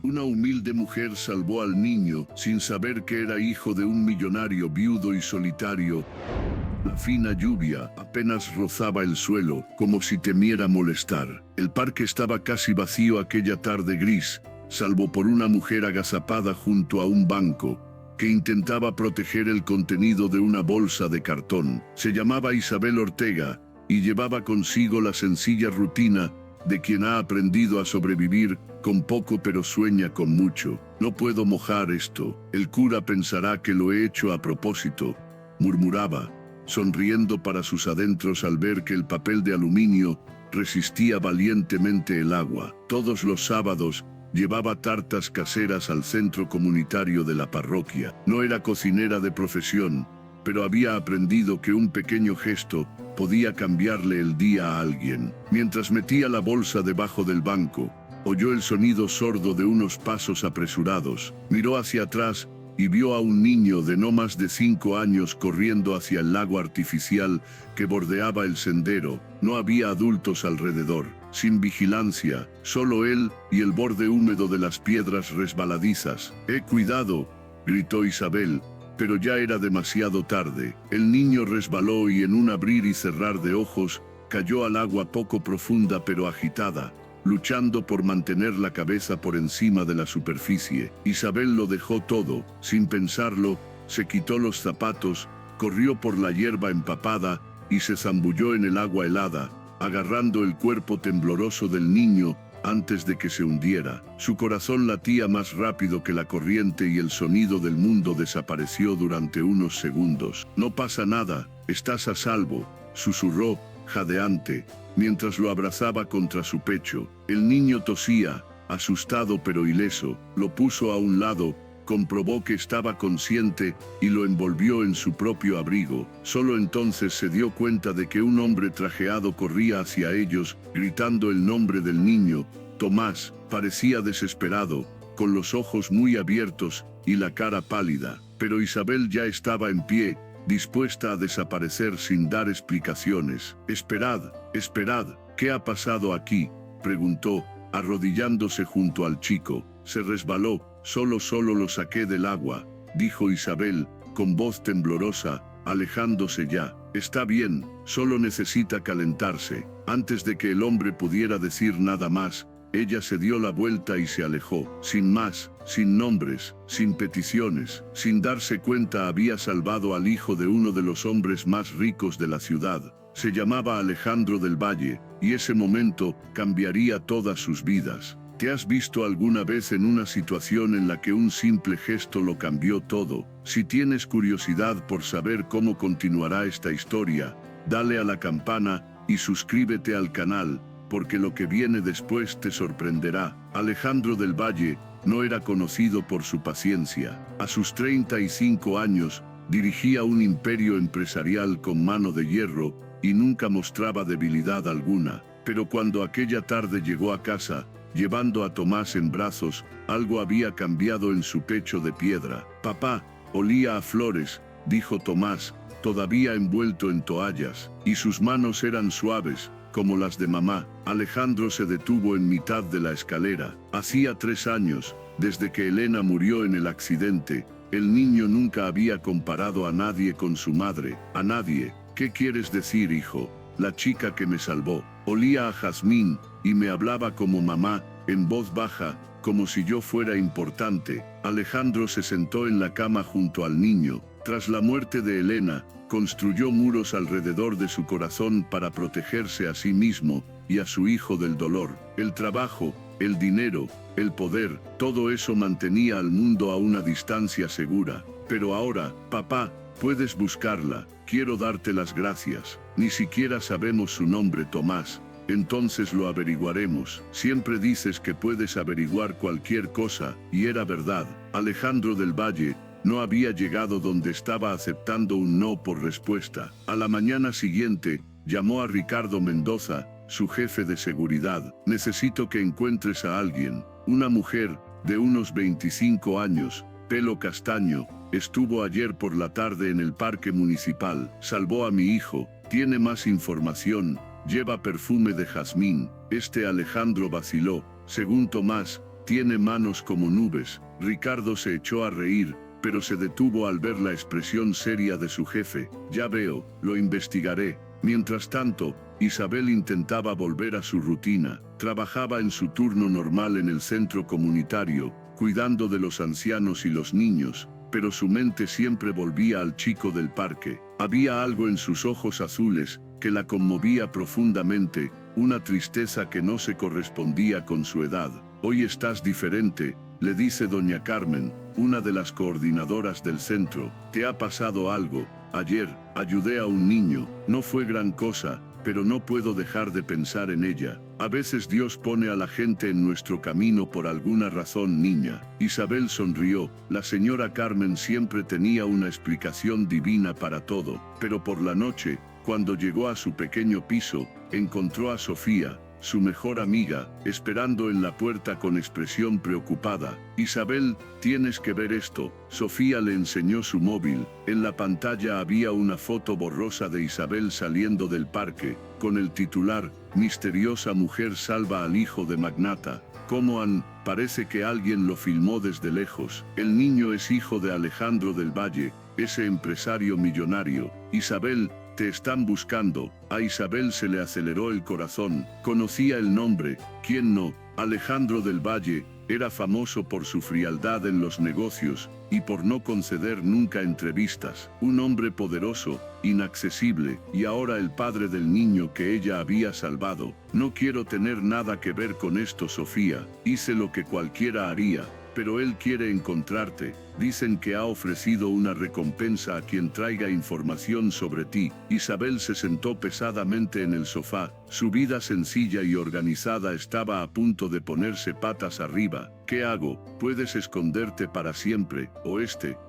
Una humilde mujer salvó al niño sin saber que era hijo de un millonario viudo y solitario. La fina lluvia apenas rozaba el suelo, como si temiera molestar. El parque estaba casi vacío aquella tarde gris, salvo por una mujer agazapada junto a un banco, que intentaba proteger el contenido de una bolsa de cartón. Se llamaba Isabel Ortega, y llevaba consigo la sencilla rutina de quien ha aprendido a sobrevivir con poco pero sueña con mucho. No puedo mojar esto, el cura pensará que lo he hecho a propósito, murmuraba, sonriendo para sus adentros al ver que el papel de aluminio resistía valientemente el agua. Todos los sábados llevaba tartas caseras al centro comunitario de la parroquia. No era cocinera de profesión, pero había aprendido que un pequeño gesto podía cambiarle el día a alguien. Mientras metía la bolsa debajo del banco, oyó el sonido sordo de unos pasos apresurados. Miró hacia atrás y vio a un niño de no más de 5 años corriendo hacia el lago artificial que bordeaba el sendero. No había adultos alrededor. Sin vigilancia, solo él y el borde húmedo de las piedras resbaladizas. Cuidado!, gritó Isabel, pero ya era demasiado tarde. El niño resbaló y en un abrir y cerrar de ojos, cayó al agua poco profunda pero agitada, luchando por mantener la cabeza por encima de la superficie. Isabel lo dejó todo, sin pensarlo, se quitó los zapatos, corrió por la hierba empapada y se zambulló en el agua helada, agarrando el cuerpo tembloroso del niño antes de que se hundiera. Su corazón latía más rápido que la corriente y el sonido del mundo desapareció durante unos segundos. No pasa nada, estás a salvo, susurró, jadeante, mientras lo abrazaba contra su pecho. El niño tosía, asustado pero ileso, lo puso a un lado, comprobó que estaba consciente y lo envolvió en su propio abrigo. Solo entonces se dio cuenta de que un hombre trajeado corría hacia ellos, gritando el nombre del niño. Tomás parecía desesperado, con los ojos muy abiertos y la cara pálida, pero Isabel ya estaba en pie, dispuesta a desaparecer sin dar explicaciones. «Esperad, esperad, ¿qué ha pasado aquí?», preguntó, arrodillándose junto al chico. «Se resbaló, solo lo saqué del agua», dijo Isabel, con voz temblorosa, alejándose ya. «Está bien, solo necesita calentarse». Antes de que el hombre pudiera decir nada más, ella se dio la vuelta y se alejó. Sin más, sin nombres, sin peticiones, sin darse cuenta había salvado al hijo de uno de los hombres más ricos de la ciudad. Se llamaba Alejandro del Valle, y ese momento cambiaría todas sus vidas. ¿Te has visto alguna vez en una situación en la que un simple gesto lo cambió todo? Si tienes curiosidad por saber cómo continuará esta historia, dale a la campana y suscríbete al canal, porque lo que viene después te sorprenderá. Alejandro del Valle no era conocido por su paciencia. A sus 35 años, dirigía un imperio empresarial con mano de hierro y nunca mostraba debilidad alguna. Pero cuando aquella tarde llegó a casa, llevando a Tomás en brazos, algo había cambiado en su pecho de piedra. «Papá, olía a flores», dijo Tomás, todavía envuelto en toallas, y sus manos eran suaves, como las de mamá. Alejandro se detuvo en mitad de la escalera. Hacía 3 años, desde que Elena murió en el accidente. El niño nunca había comparado a nadie con su madre. «¿A nadie? ¿Qué quieres decir, hijo?» «La chica que me salvó. Olía a jazmín y me hablaba como mamá, en voz baja, como si yo fuera importante». Alejandro se sentó en la cama junto al niño. Tras la muerte de Elena, construyó muros alrededor de su corazón para protegerse a sí mismo y a su hijo del dolor. El trabajo, el dinero, el poder, todo eso mantenía al mundo a una distancia segura. «Pero ahora, papá, puedes buscarla. Quiero darte las gracias. Ni siquiera sabemos su nombre, Tomás. Entonces lo averiguaremos. Siempre dices que puedes averiguar cualquier cosa», y era verdad. Alejandro del Valle no había llegado donde estaba aceptando un no por respuesta. A la mañana siguiente, llamó a Ricardo Mendoza, su jefe de seguridad. «Necesito que encuentres a alguien. Una mujer, de unos 25 años, pelo castaño, estuvo ayer por la tarde en el parque municipal. Salvó a mi hijo. Tiene más información. Lleva perfume de jazmín». Alejandro vaciló. «Según Tomás, tiene manos como nubes. Ricardo se echó a reír, pero se detuvo al ver la expresión seria de su jefe. Ya veo, lo investigaré. Mientras tanto, Isabel intentaba volver a su rutina. Trabajaba en su turno normal en el centro comunitario, cuidando de los ancianos y los niños, pero su mente siempre volvía al chico del parque. Había algo en sus ojos azules que la conmovía profundamente, una tristeza que no se correspondía con su edad. Hoy estás diferente, le dice doña Carmen, una de las coordinadoras del centro. ¿Te ha pasado algo? Ayer, ayudé a un niño, no fue gran cosa, pero no puedo dejar de pensar en ella. A veces Dios pone a la gente en nuestro camino por alguna razón, niña. Isabel sonrió. La señora Carmen siempre tenía una explicación divina para todo, pero por la noche, cuando llegó a su pequeño piso, encontró a Sofía, su mejor amiga, esperando en la puerta con expresión preocupada. Isabel, tienes que ver esto. Sofía le enseñó su móvil. En la pantalla había una foto borrosa de Isabel saliendo del parque, con el titular, Misteriosa mujer salva al hijo de magnata. ¿Cómo han? Parece que alguien lo filmó desde lejos. El niño es hijo de Alejandro del Valle, ese empresario millonario. Isabel, te están buscando. A Isabel se le aceleró el corazón. Conocía el nombre. ¿Quién no? Alejandro del Valle era famoso por su frialdad en los negocios y por no conceder nunca entrevistas. Un hombre poderoso, inaccesible, y ahora el padre del niño que ella había salvado. No quiero tener nada que ver con esto, Sofía. Hice lo que cualquiera haría, pero él quiere encontrarte. Dicen que ha ofrecido una recompensa a quien traiga información sobre ti. Isabel se sentó pesadamente en el sofá. Su vida sencilla y organizada estaba a punto de ponerse patas arriba. ¿Qué hago? Puedes esconderte para siempre, o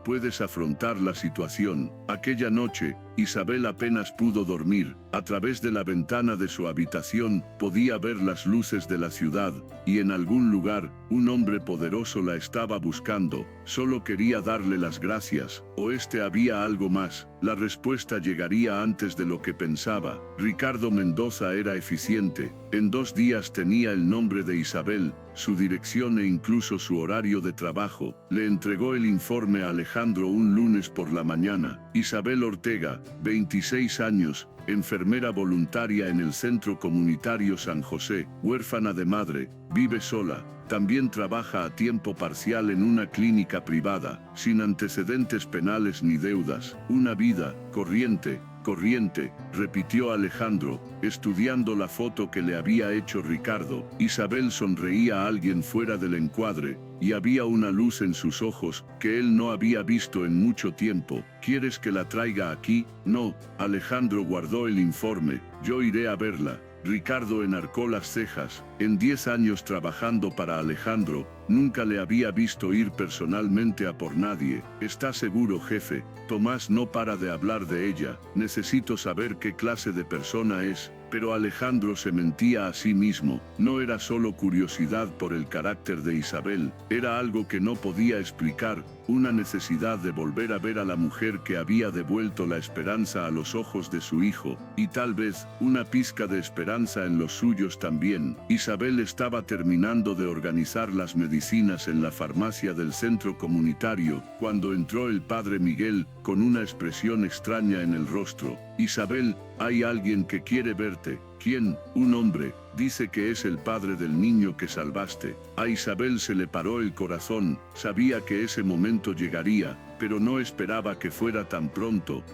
puedes afrontar la situación. Aquella noche, Isabel apenas pudo dormir. A través de la ventana de su habitación, podía ver las luces de la ciudad, y en algún lugar, un hombre poderoso la estaba buscando. Solo quería darle las gracias, o había algo más. La respuesta llegaría antes de lo que pensaba. Ricardo Mendoza era eficiente. En 2 días tenía el nombre de Isabel, su dirección e incluso su horario de trabajo. Le entregó el informe a Alejandro un lunes por la mañana. Isabel Ortega, 26 años, enfermera voluntaria en el Centro Comunitario San José, huérfana de madre, vive sola. También trabaja a tiempo parcial en una clínica privada, sin antecedentes penales ni deudas. Una vida corriente, repitió Alejandro, estudiando la foto que le había hecho Ricardo. Isabel sonreía a alguien fuera del encuadre, y había una luz en sus ojos que él no había visto en mucho tiempo. ¿Quieres que la traiga aquí? No. Alejandro guardó el informe. Yo iré a verla. Ricardo enarcó las cejas. En 10 años trabajando para Alejandro, nunca le había visto ir personalmente a por nadie. ¿Está seguro, jefe? Tomás no para de hablar de ella. Necesito saber qué clase de persona es. Pero Alejandro se mentía a sí mismo. No era solo curiosidad por el carácter de Isabel, era algo que no podía explicar, una necesidad de volver a ver a la mujer que había devuelto la esperanza a los ojos de su hijo, y tal vez, una pizca de esperanza en los suyos también. Isabel estaba terminando de organizar las medicinas en la farmacia del centro comunitario, cuando entró el padre Miguel, con una expresión extraña en el rostro. Isabel, hay alguien que quiere verte. ¿Quién? Un hombre. Dice que es el padre del niño que salvaste. A Isabel se le paró el corazón. Sabía que ese momento llegaría, pero no esperaba que fuera tan pronto.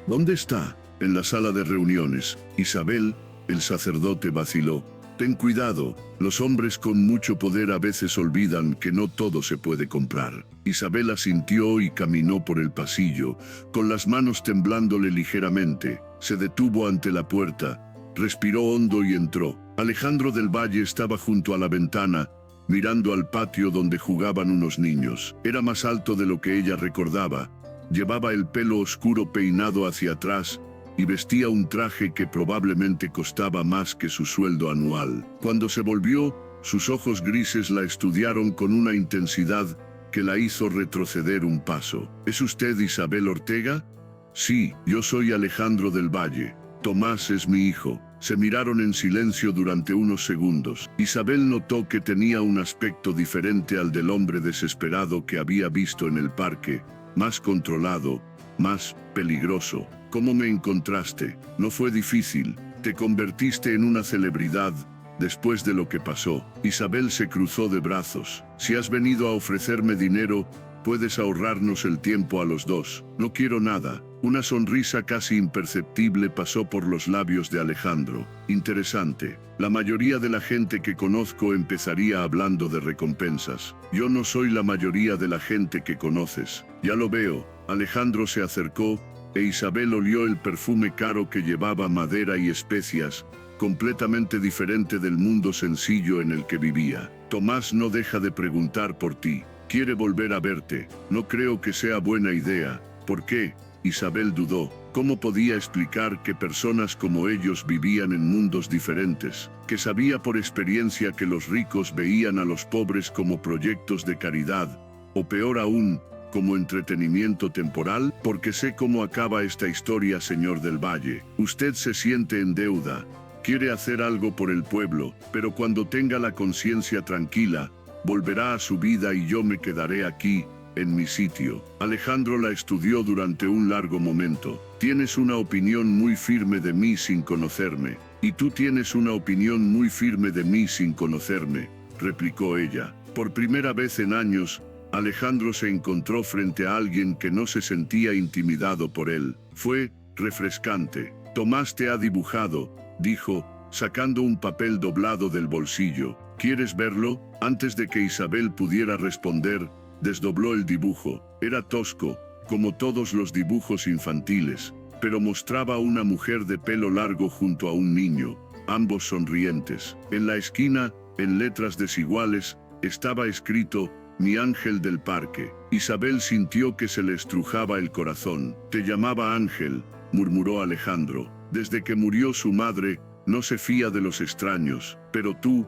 ¿Dónde está? En la sala de reuniones. Isabel, el sacerdote vaciló. Ten cuidado, los hombres con mucho poder a veces olvidan que no todo se puede comprar. Isabel asintió y caminó por el pasillo, con las manos temblándole ligeramente. Se detuvo ante la puerta, respiró hondo y entró. Alejandro del Valle estaba junto a la ventana, mirando al patio donde jugaban unos niños. Era más alto de lo que ella recordaba. Llevaba el pelo oscuro peinado hacia atrás, y vestía un traje que probablemente costaba más que su sueldo anual. Cuando se volvió, sus ojos grises la estudiaron con una intensidad que la hizo retroceder un paso. ¿Es usted Isabel Ortega? Sí, yo soy Alejandro del Valle. Tomás es mi hijo. Se miraron en silencio durante unos segundos. Isabel notó que tenía un aspecto diferente al del hombre desesperado que había visto en el parque, más controlado, más peligroso. ¿Cómo me encontraste? No fue difícil. Te convertiste en una celebridad después de lo que pasó. Isabel se cruzó de brazos. Si has venido a ofrecerme dinero, puedes ahorrarnos el tiempo a los dos. No quiero nada. Una sonrisa casi imperceptible pasó por los labios de Alejandro. Interesante. La mayoría de la gente que conozco empezaría hablando de recompensas. Yo no soy la mayoría de la gente que conoces. Ya lo veo. Alejandro se acercó, e Isabel olió el perfume caro que llevaba madera y especias, completamente diferente del mundo sencillo en el que vivía. Tomás no deja de preguntar por ti. Quiere volver a verte. No creo que sea buena idea. ¿Por qué? Isabel dudó. ¿Cómo podía explicar que personas como ellos vivían en mundos diferentes? Que sabía por experiencia que los ricos veían a los pobres como proyectos de caridad, o peor aún, como entretenimiento temporal. Porque sé cómo acaba esta historia, señor del Valle. Usted se siente en deuda. Quiere hacer algo por el pueblo, pero cuando tenga la conciencia tranquila, volverá a su vida y yo me quedaré aquí, en mi sitio. Alejandro la estudió durante un largo momento. Tienes una opinión muy firme de mí sin conocerme. Y tú tienes una opinión muy firme de mí sin conocerme, replicó ella. Por primera vez en años, Alejandro se encontró frente a alguien que no se sentía intimidado por él. Fue refrescante. Tomás te ha dibujado, dijo, sacando un papel doblado del bolsillo. ¿Quieres verlo? Antes de que Isabel pudiera responder, desdobló el dibujo. Era tosco, como todos los dibujos infantiles, pero mostraba a una mujer de pelo largo junto a un niño, ambos sonrientes. En la esquina, en letras desiguales, estaba escrito, mi ángel del parque. Isabel sintió que se le estrujaba el corazón. Te llamaba Ángel, murmuró Alejandro. Desde que murió su madre, no se fía de los extraños, pero tú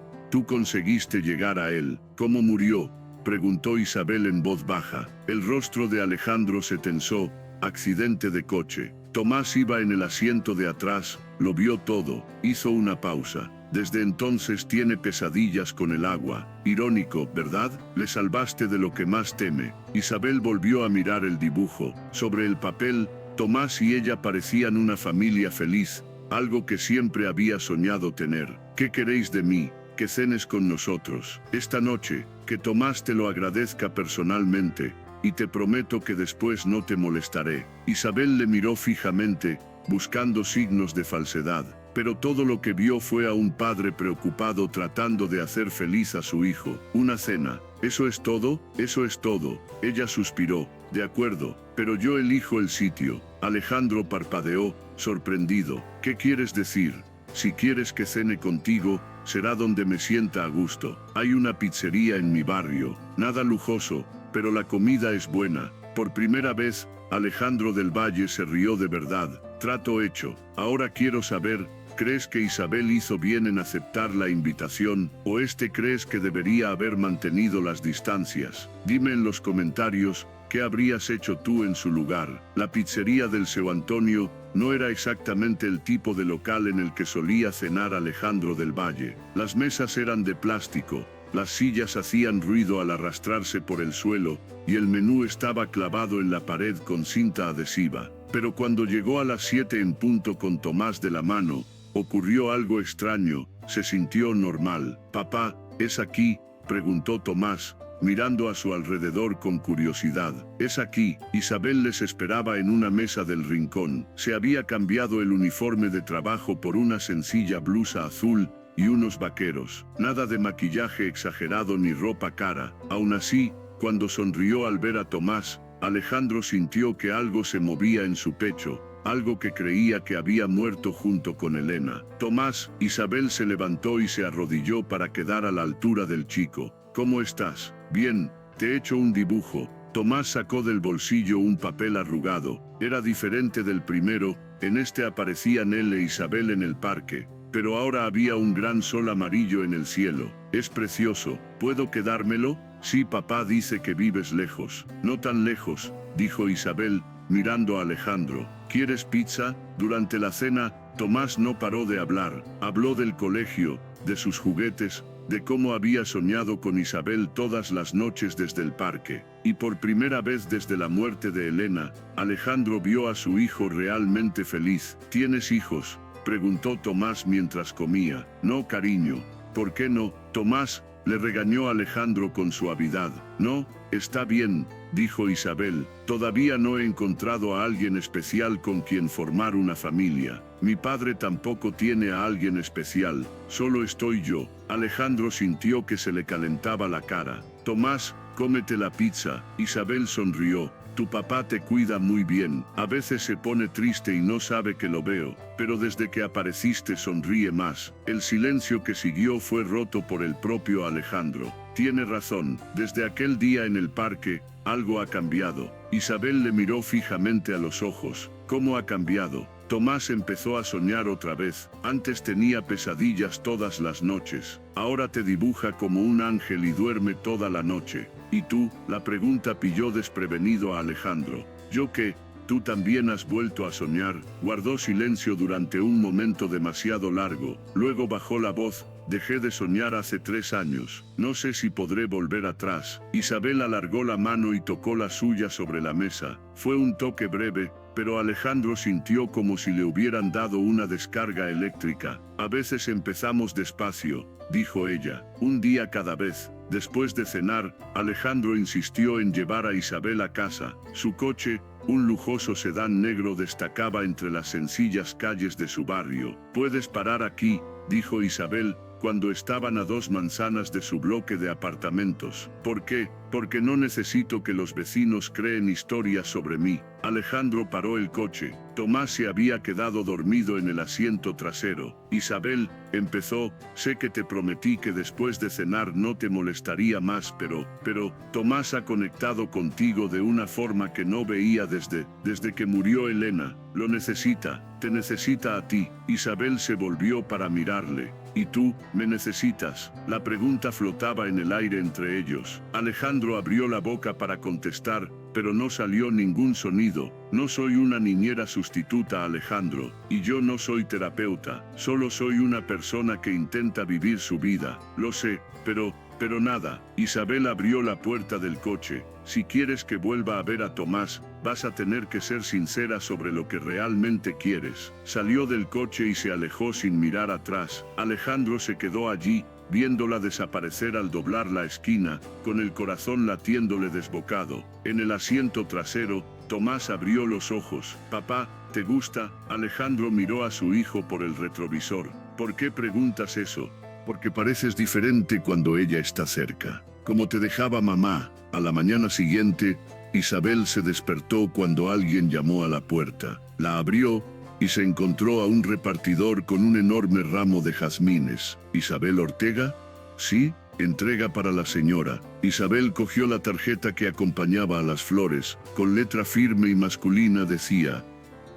conseguiste llegar a él. ¿Cómo murió?, preguntó Isabel en voz baja. El rostro de Alejandro se tensó. Accidente de coche. Tomás iba en el asiento de atrás, lo vio todo, hizo una pausa. Desde entonces tiene pesadillas con el agua. Irónico, ¿verdad? Le salvaste de lo que más teme. Isabel volvió a mirar el dibujo. Sobre el papel, Tomás y ella parecían una familia feliz, algo que siempre había soñado tener. ¿Qué queréis de mí? Que cenes con nosotros esta noche, que Tomás te lo agradezca personalmente, y te prometo que después no te molestaré. Isabel le miró fijamente, buscando signos de falsedad, pero todo lo que vio fue a un padre preocupado tratando de hacer feliz a su hijo. Una cena. ¿Eso es todo? Eso es todo. Ella suspiró. De acuerdo, pero yo elijo el sitio. Alejandro parpadeó, sorprendido. ¿Qué quieres decir? Si quieres que cene contigo, será donde me sienta a gusto. Hay una pizzería en mi barrio, nada lujoso, pero la comida es buena. Por primera vez, Alejandro del Valle se rió de verdad. Trato hecho. Ahora quiero saber, ¿crees que Isabel hizo bien en aceptar la invitación, o crees que debería haber mantenido las distancias? Dime en los comentarios, ¿qué habrías hecho tú en su lugar? La pizzería del Seu Antonio no era exactamente el tipo de local en el que solía cenar Alejandro del Valle. Las mesas eran de plástico, las sillas hacían ruido al arrastrarse por el suelo, y el menú estaba clavado en la pared con cinta adhesiva. Pero cuando llegó a las 7 en punto con Tomás de la mano, ocurrió algo extraño. Se sintió normal. «Papá, ¿es aquí?», preguntó Tomás, mirando a su alrededor con curiosidad. «Es aquí». Isabel les esperaba en una mesa del rincón. Se había cambiado el uniforme de trabajo por una sencilla blusa azul y unos vaqueros. Nada de maquillaje exagerado ni ropa cara. Aún así, cuando sonrió al ver a Tomás, Alejandro sintió que algo se movía en su pecho, algo que creía que había muerto junto con Elena. «Tomás», Isabel se levantó y se arrodilló para quedar a la altura del chico. «¿Cómo estás?». «Bien, te he hecho un dibujo». Tomás sacó del bolsillo un papel arrugado. Era diferente del primero. En este aparecían él e Isabel en el parque, pero ahora había un gran sol amarillo en el cielo. «Es precioso. ¿Puedo quedármelo?». «Sí, papá dice que vives lejos». «No tan lejos», dijo Isabel, mirando a Alejandro. «¿Quieres pizza?». Durante la cena, Tomás no paró de hablar. Habló del colegio, de sus juguetes, de cómo había soñado con Isabel todas las noches desde el parque. Y por primera vez desde la muerte de Elena, Alejandro vio a su hijo realmente feliz. ¿Tienes hijos?, preguntó Tomás mientras comía. No, cariño. ¿Por qué no, Tomás?, le regañó Alejandro con suavidad. No, está bien, dijo Isabel. Todavía no he encontrado a alguien especial con quien formar una familia. Mi padre tampoco tiene a alguien especial, solo estoy yo. Alejandro sintió que se le calentaba la cara. Tomás, cómete la pizza. Isabel sonrió. Tu papá te cuida muy bien. A veces se pone triste y no sabe que lo veo, pero desde que apareciste sonríe más. El silencio que siguió fue roto por el propio Alejandro. Tiene razón, desde aquel día en el parque, algo ha cambiado. Isabel le miró fijamente a los ojos. ¿Cómo ha cambiado? Tomás empezó a soñar otra vez. Antes tenía pesadillas todas las noches. Ahora te dibuja como un ángel y duerme toda la noche. ¿Y tú? La pregunta pilló desprevenido a Alejandro. ¿Yo qué? ¿Tú también has vuelto a soñar? Guardó silencio durante un momento demasiado largo. Luego bajó la voz. Dejé de soñar hace 3 años. No sé si podré volver atrás. Isabel alargó la mano y tocó la suya sobre la mesa. Fue un toque breve, pero Alejandro sintió como si le hubieran dado una descarga eléctrica. A veces empezamos despacio, dijo ella, un día cada vez. Después de cenar, Alejandro insistió en llevar a Isabel a casa. Su coche, un lujoso sedán negro, destacaba entre las sencillas calles de su barrio. Puedes parar aquí, dijo Isabel, cuando estaban a 2 manzanas de su bloque de apartamentos. ¿Por qué? Porque no necesito que los vecinos creen historias sobre mí. Alejandro paró el coche. Tomás se había quedado dormido en el asiento trasero. Isabel, empezó, sé que te prometí que después de cenar no te molestaría más, pero, Tomás ha conectado contigo de una forma que no veía desde que murió Elena. Lo necesita, te necesita a ti. Isabel se volvió para mirarle. ¿Y tú, me necesitas? La pregunta flotaba en el aire entre ellos. Alejandro abrió la boca para contestar, pero no salió ningún sonido. No soy una niñera sustituta, Alejandro, y yo no soy terapeuta. Solo soy una persona que intenta vivir su vida. Lo sé, pero nada. Isabel abrió la puerta del coche. Si quieres que vuelva a ver a Tomás, vas a tener que ser sincera sobre lo que realmente quieres. Salió del coche y se alejó sin mirar atrás. Alejandro se quedó allí, viéndola desaparecer al doblar la esquina, con el corazón latiéndole desbocado. En el asiento trasero, Tomás abrió los ojos. Papá, ¿te gusta? Alejandro miró a su hijo por el retrovisor. ¿Por qué preguntas eso? Porque pareces diferente cuando ella está cerca. Como te dejaba mamá. A la mañana siguiente, Isabel se despertó cuando alguien llamó a la puerta. La abrió y se encontró a un repartidor con un enorme ramo de jazmines. ¿Isabel Ortega? Sí, entrega para la señora. Isabel cogió la tarjeta que acompañaba a las flores. Con letra firme y masculina decía: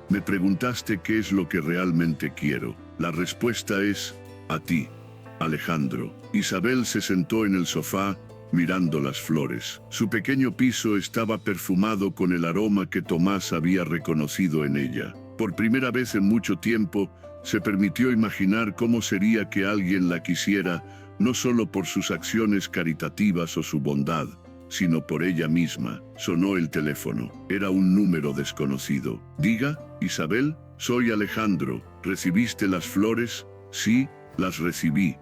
me preguntaste qué es lo que realmente quiero. La respuesta es: a ti, Alejandro. Isabel se sentó en el sofá, mirando las flores. Su pequeño piso estaba perfumado con el aroma que Tomás había reconocido en ella. Por primera vez en mucho tiempo, se permitió imaginar cómo sería que alguien la quisiera, no solo por sus acciones caritativas o su bondad, sino por ella misma. Sonó el teléfono. Era un número desconocido. Diga, Isabel, soy Alejandro. ¿Recibiste las flores? Sí, las recibí.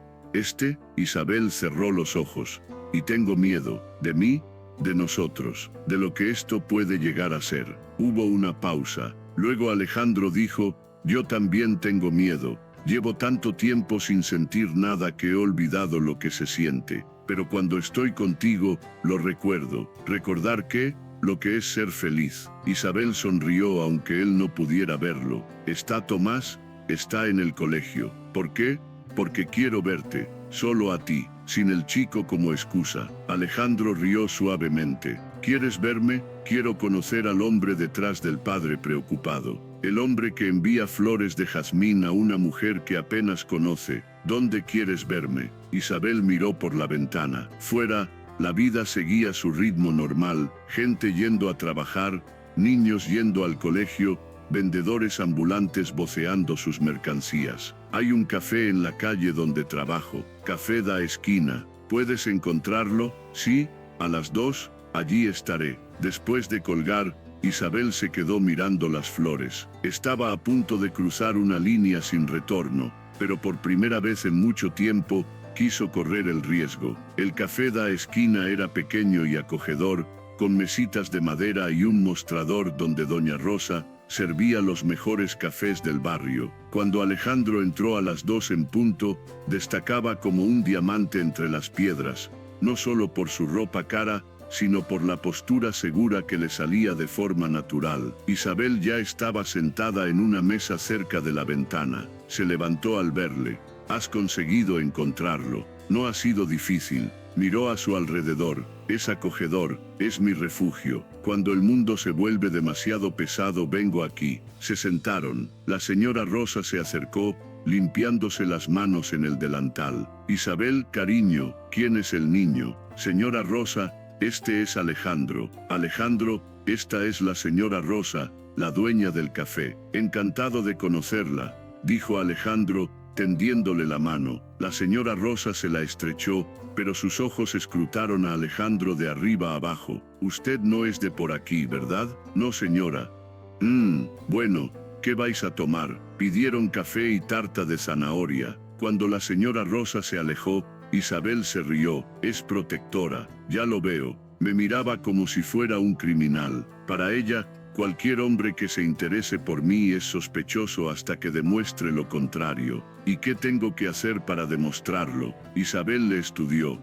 Isabel cerró los ojos. Y tengo miedo. ¿De mí? De nosotros. De lo que esto puede llegar a ser. Hubo una pausa. Luego Alejandro dijo: yo también tengo miedo. Llevo tanto tiempo sin sentir nada que he olvidado lo que se siente. Pero cuando estoy contigo, lo recuerdo. ¿Recordar qué? Lo que es ser feliz. Isabel sonrió aunque él no pudiera verlo. ¿Está Tomás? Está en el colegio. ¿Por qué? Porque quiero verte. Solo a ti. Sin el chico como excusa. Alejandro rió suavemente. ¿Quieres verme? Quiero conocer al hombre detrás del padre preocupado. El hombre que envía flores de jazmín a una mujer que apenas conoce. ¿Dónde quieres verme? Isabel miró por la ventana. Fuera, la vida seguía su ritmo normal. Gente yendo a trabajar, niños yendo al colegio, vendedores ambulantes voceando sus mercancías. Hay un café en la calle donde trabajo, Café da Esquina. ¿Puedes encontrarlo? Sí, a las 2, allí estaré. Después de colgar, Isabel se quedó mirando las flores. Estaba a punto de cruzar una línea sin retorno, pero por primera vez en mucho tiempo, quiso correr el riesgo. El Café da Esquina era pequeño y acogedor, con mesitas de madera y un mostrador donde doña Rosa servía los mejores cafés del barrio. Cuando Alejandro entró a las 2 en punto, destacaba como un diamante entre las piedras, no solo por su ropa cara, sino por la postura segura que le salía de forma natural. Isabel ya estaba sentada en una mesa cerca de la ventana. Se levantó al verle. «Has conseguido encontrarlo. No ha sido difícil». Miró a su alrededor. «Es acogedor, es mi refugio. Cuando el mundo se vuelve demasiado pesado vengo aquí». Se sentaron. La señora Rosa se acercó, limpiándose las manos en el delantal. «Isabel, cariño, ¿quién es el niño?» «Señora Rosa, este es Alejandro». «Alejandro, esta es la señora Rosa, la dueña del café». «Encantado de conocerla», dijo Alejandro, tendiéndole la mano. La señora Rosa se la estrechó, pero sus ojos escrutaron a Alejandro de arriba a abajo. «Usted no es de por aquí, ¿verdad?» «No, señora». Bueno, ¿qué vais a tomar?» Pidieron café y tarta de zanahoria. Cuando la señora Rosa se alejó, Isabel se rió. «Es protectora, ya lo veo». Me miraba como si fuera un criminal. Para ella, cualquier hombre que se interese por mí es sospechoso hasta que demuestre lo contrario. ¿Y qué tengo que hacer para demostrarlo? Isabel le estudió.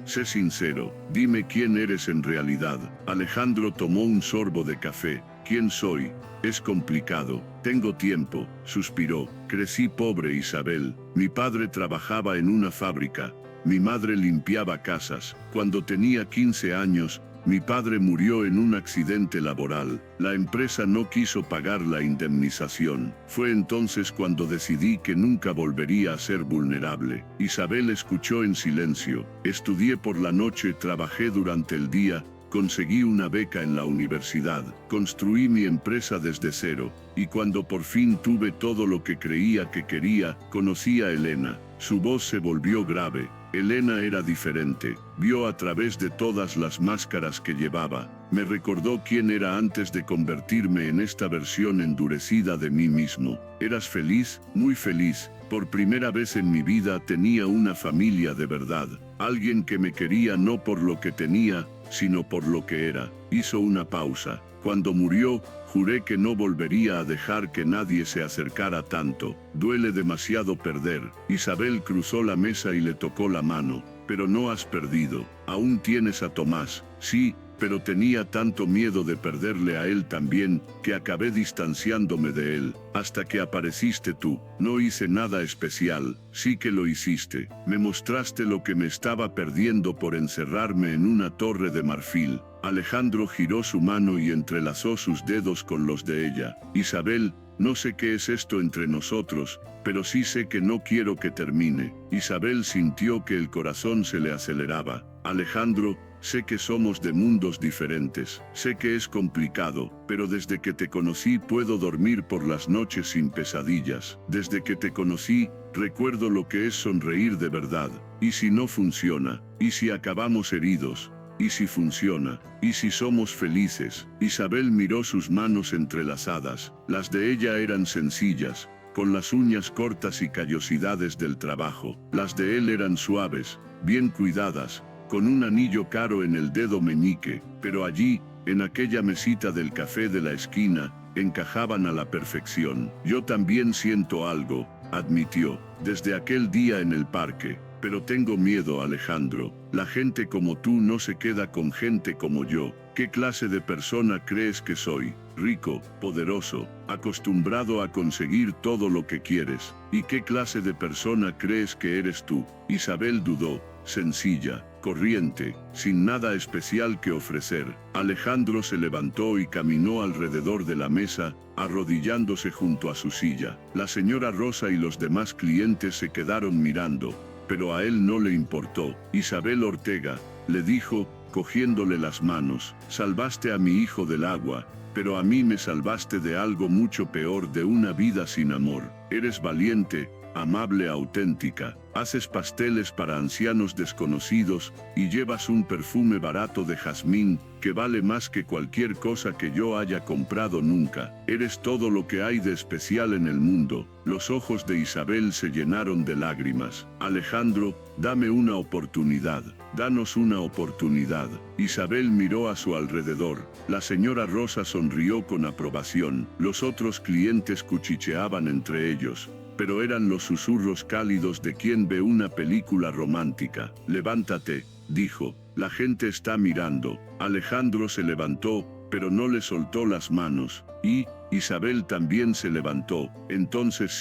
Sé sincero, dime quién eres en realidad. Alejandro tomó un sorbo de café. ¿Quién soy? Es complicado. Tengo tiempo, suspiró. Crecí pobre, Isabel. Mi padre trabajaba en una fábrica. Mi madre limpiaba casas. Cuando tenía 15 años, mi padre murió en un accidente laboral. La empresa no quiso pagar la indemnización. Fue entonces cuando decidí que nunca volvería a ser vulnerable. Isabel escuchó en silencio. Estudié por la noche, trabajé durante el día, conseguí una beca en la universidad, construí mi empresa desde cero, y cuando por fin tuve todo lo que creía que quería, conocí a Elena. Su voz se volvió grave. Elena era diferente. Vio a través de todas las máscaras que llevaba. Me recordó quién era antes de convertirme en esta versión endurecida de mí mismo. ¿Eras feliz? Muy feliz. Por primera vez en mi vida tenía una familia de verdad. Alguien que me quería no por lo que tenía, sino por lo que era». Hizo una pausa. «Cuando murió, juré que no volvería a dejar que nadie se acercara tanto. Duele demasiado perder». Isabel cruzó la mesa y le tocó la mano. «Pero no has perdido. Aún tienes a Tomás». «Sí, pero tenía tanto miedo de perderle a él también, que acabé distanciándome de él, hasta que apareciste tú. No hice nada especial». «Sí que lo hiciste. Me mostraste lo que me estaba perdiendo por encerrarme en una torre de marfil». Alejandro giró su mano y entrelazó sus dedos con los de ella. «Isabel, no sé qué es esto entre nosotros, pero sí sé que no quiero que termine». Isabel sintió que el corazón se le aceleraba. «Alejandro, sé que somos de mundos diferentes. Sé que es complicado, pero desde que te conocí puedo dormir por las noches sin pesadillas. Desde que te conocí, recuerdo lo que es sonreír de verdad. ¿Y si no funciona? ¿Y si acabamos heridos? ¿Y si funciona? ¿Y si somos felices?» Isabel miró sus manos entrelazadas. Las de ella eran sencillas, con las uñas cortas y callosidades del trabajo. Las de él eran suaves, bien cuidadas, con un anillo caro en el dedo meñique, pero allí, en aquella mesita del café de la esquina, encajaban a la perfección. «Yo también siento algo», admitió, «desde aquel día en el parque. Pero tengo miedo, Alejandro. La gente como tú no se queda con gente como yo. ¿Qué clase de persona crees que soy? Rico, poderoso, acostumbrado a conseguir todo lo que quieres. ¿Y qué clase de persona crees que eres tú?» Isabel dudó. «Sencilla, corriente, sin nada especial que ofrecer». Alejandro se levantó y caminó alrededor de la mesa, arrodillándose junto a su silla. La señora Rosa y los demás clientes se quedaron mirando, pero a él no le importó. «Isabel Ortega», le dijo, cogiéndole las manos, «salvaste a mi hijo del agua, pero a mí me salvaste de algo mucho peor, de una vida sin amor. Eres valiente, amable, auténtica. Haces pasteles para ancianos desconocidos y llevas un perfume barato de jazmín que vale más que cualquier cosa que yo haya comprado nunca. Eres todo lo que hay de especial en el mundo. Los ojos de Isabel se llenaron de lágrimas. Alejandro, dame una oportunidad. Danos una oportunidad. Isabel miró a su alrededor. La señora Rosa sonrió con aprobación. Los otros clientes cuchicheaban entre ellos, pero eran los susurros cálidos de quien ve una película romántica. Levántate, dijo. La gente está mirando. Alejandro se levantó, pero no le soltó las manos. Y Isabel también se levantó. Entonces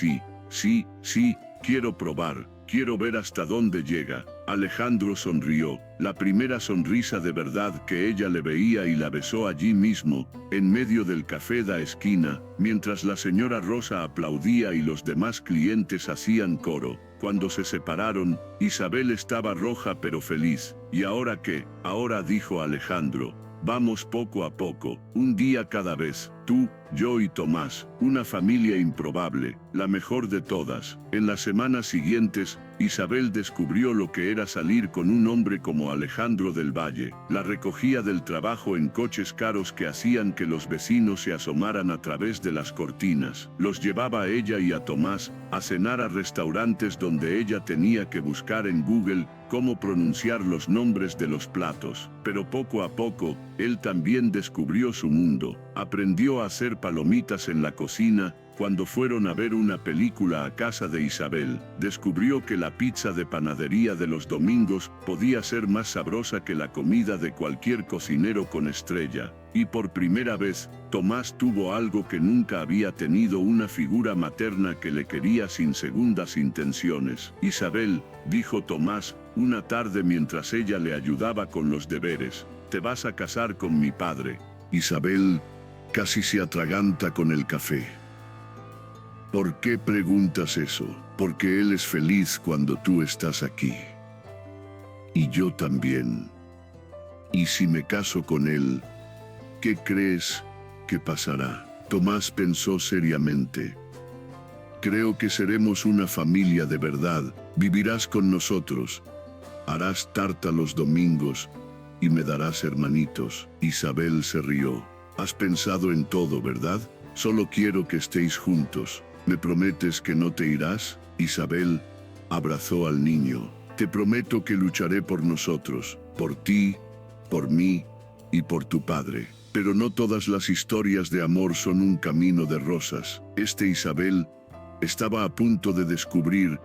sí, quiero probar. Quiero ver hasta dónde llega. Alejandro sonrió, la primera sonrisa de verdad que ella le veía, y la besó allí mismo, en medio del café da esquina, mientras la señora Rosa aplaudía y los demás clientes hacían coro. Cuando se separaron, Isabel estaba roja pero feliz. ¿Y ahora qué? Ahora, dijo Alejandro, vamos poco a poco, un día cada vez. Tú, yo y Tomás, una familia improbable, la mejor de todas. En las semanas siguientes, Isabel descubrió lo que era salir con un hombre como Alejandro del Valle. La recogía del trabajo en coches caros que hacían que los vecinos se asomaran a través de las cortinas. Los llevaba a ella y a Tomás a cenar a restaurantes donde ella tenía que buscar en Google cómo pronunciar los nombres de los platos. Pero poco a poco, él también descubrió su mundo. Aprendió a hacer palomitas en la cocina. Cuando fueron a ver una película a casa de Isabel, descubrió que la pizza de panadería de los domingos podía ser más sabrosa que la comida de cualquier cocinero con estrella. Y por primera vez, Tomás tuvo algo que nunca había tenido: una figura materna que le quería sin segundas intenciones. Isabel, dijo Tomás, una tarde mientras ella le ayudaba con los deberes, te vas a casar con mi padre. Isabel casi se atraganta con el café. ¿Por qué preguntas eso? Porque él es feliz cuando tú estás aquí. Y yo también. Y si me caso con él, ¿qué crees que pasará? Tomás pensó seriamente. Creo que seremos una familia de verdad. Vivirás con nosotros. Harás tarta los domingos y me darás hermanitos. Isabel se rió. Has pensado en todo, ¿verdad? Solo quiero que estéis juntos. ¿Me prometes que no te irás? Isabel abrazó al niño. Te prometo que lucharé por nosotros, por ti, por mí y por tu padre. Pero no todas las historias de amor son un camino de rosas. Isabel estaba a punto de descubrir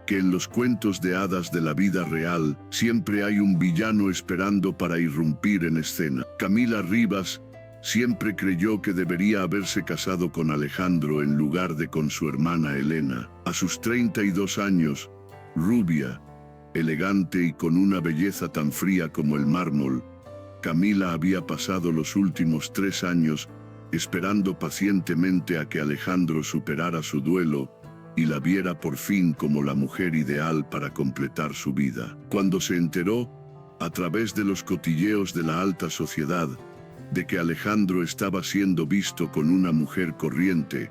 que en los cuentos de hadas de la vida real siempre hay un villano esperando para irrumpir en escena. Camila Rivas siempre creyó que debería haberse casado con Alejandro en lugar de con su hermana Elena. A sus 32 años, rubia, elegante y con una belleza tan fría como el mármol, Camila había pasado los últimos 3 años esperando pacientemente a que Alejandro superara su duelo y la viera por fin como la mujer ideal para completar su vida. Cuando se enteró, a través de los cotilleos de la alta sociedad, de que Alejandro estaba siendo visto con una mujer corriente,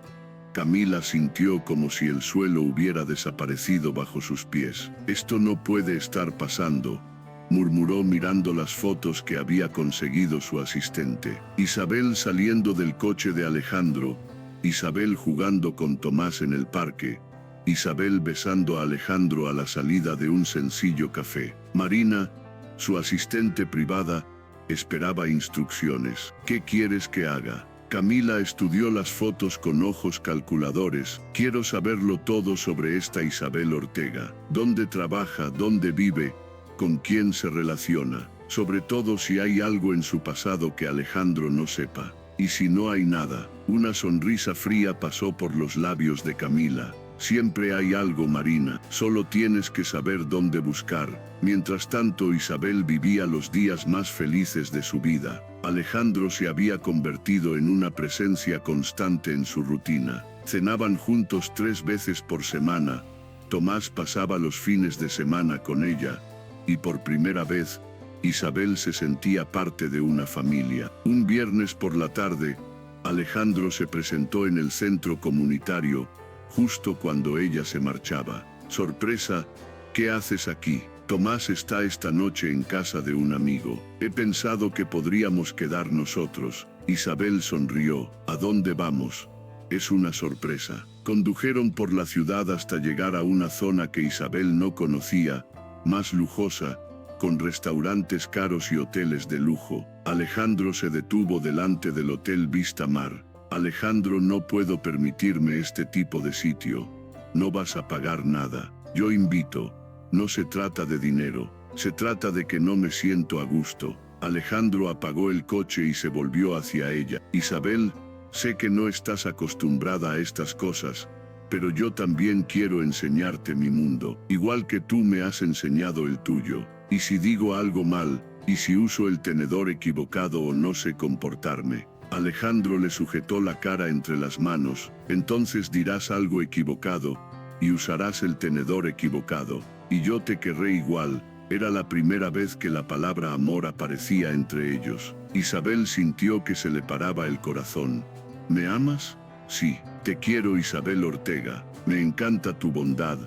Camila sintió como si el suelo hubiera desaparecido bajo sus pies. Esto no puede estar pasando, murmuró mirando las fotos que había conseguido su asistente. Isabel saliendo del coche de Alejandro, Isabel jugando con Tomás en el parque, Isabel besando a Alejandro a la salida de un sencillo café. Marina, su asistente privada, esperaba instrucciones. ¿Qué quieres que haga? Camila estudió las fotos con ojos calculadores. Quiero saberlo todo sobre esta Isabel Ortega. ¿Dónde trabaja? ¿Dónde vive? ¿Con quién se relaciona? Sobre todo si hay algo en su pasado que Alejandro no sepa. Y si no hay nada. Una sonrisa fría pasó por los labios de Camila. Siempre hay algo, Marina, solo tienes que saber dónde buscar. Mientras tanto, Isabel vivía los días más felices de su vida. Alejandro se había convertido en una presencia constante en su rutina. Cenaban juntos 3 veces por semana. Tomás pasaba los fines de semana con ella. Y por primera vez, Isabel se sentía parte de una familia. Un viernes por la tarde, Alejandro se presentó en el centro comunitario, justo cuando ella se marchaba. Sorpresa, ¿qué haces aquí? Tomás está esta noche en casa de un amigo. He pensado que podríamos quedar nosotros. Isabel sonrió. ¿A dónde vamos? Es una sorpresa. Condujeron por la ciudad hasta llegar a una zona que Isabel no conocía, más lujosa, con restaurantes caros y hoteles de lujo. Alejandro se detuvo delante del Hotel Vista Mar. Alejandro, no puedo permitirme este tipo de sitio. No vas a pagar nada. Yo invito. No se trata de dinero. Se trata de que no me siento a gusto. Alejandro apagó el coche y se volvió hacia ella. Isabel, sé que no estás acostumbrada a estas cosas, pero yo también quiero enseñarte mi mundo, igual que tú me has enseñado el tuyo. Y si digo algo mal, y si uso el tenedor equivocado o no sé comportarme. Alejandro le sujetó la cara entre las manos. Entonces dirás algo equivocado, y usarás el tenedor equivocado, y yo te querré igual. Era la primera vez que la palabra amor aparecía entre ellos. Isabel sintió que se le paraba el corazón. ¿Me amas? Sí, te quiero, Isabel Ortega. Me encanta tu bondad,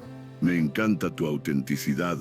me encanta tu autenticidad,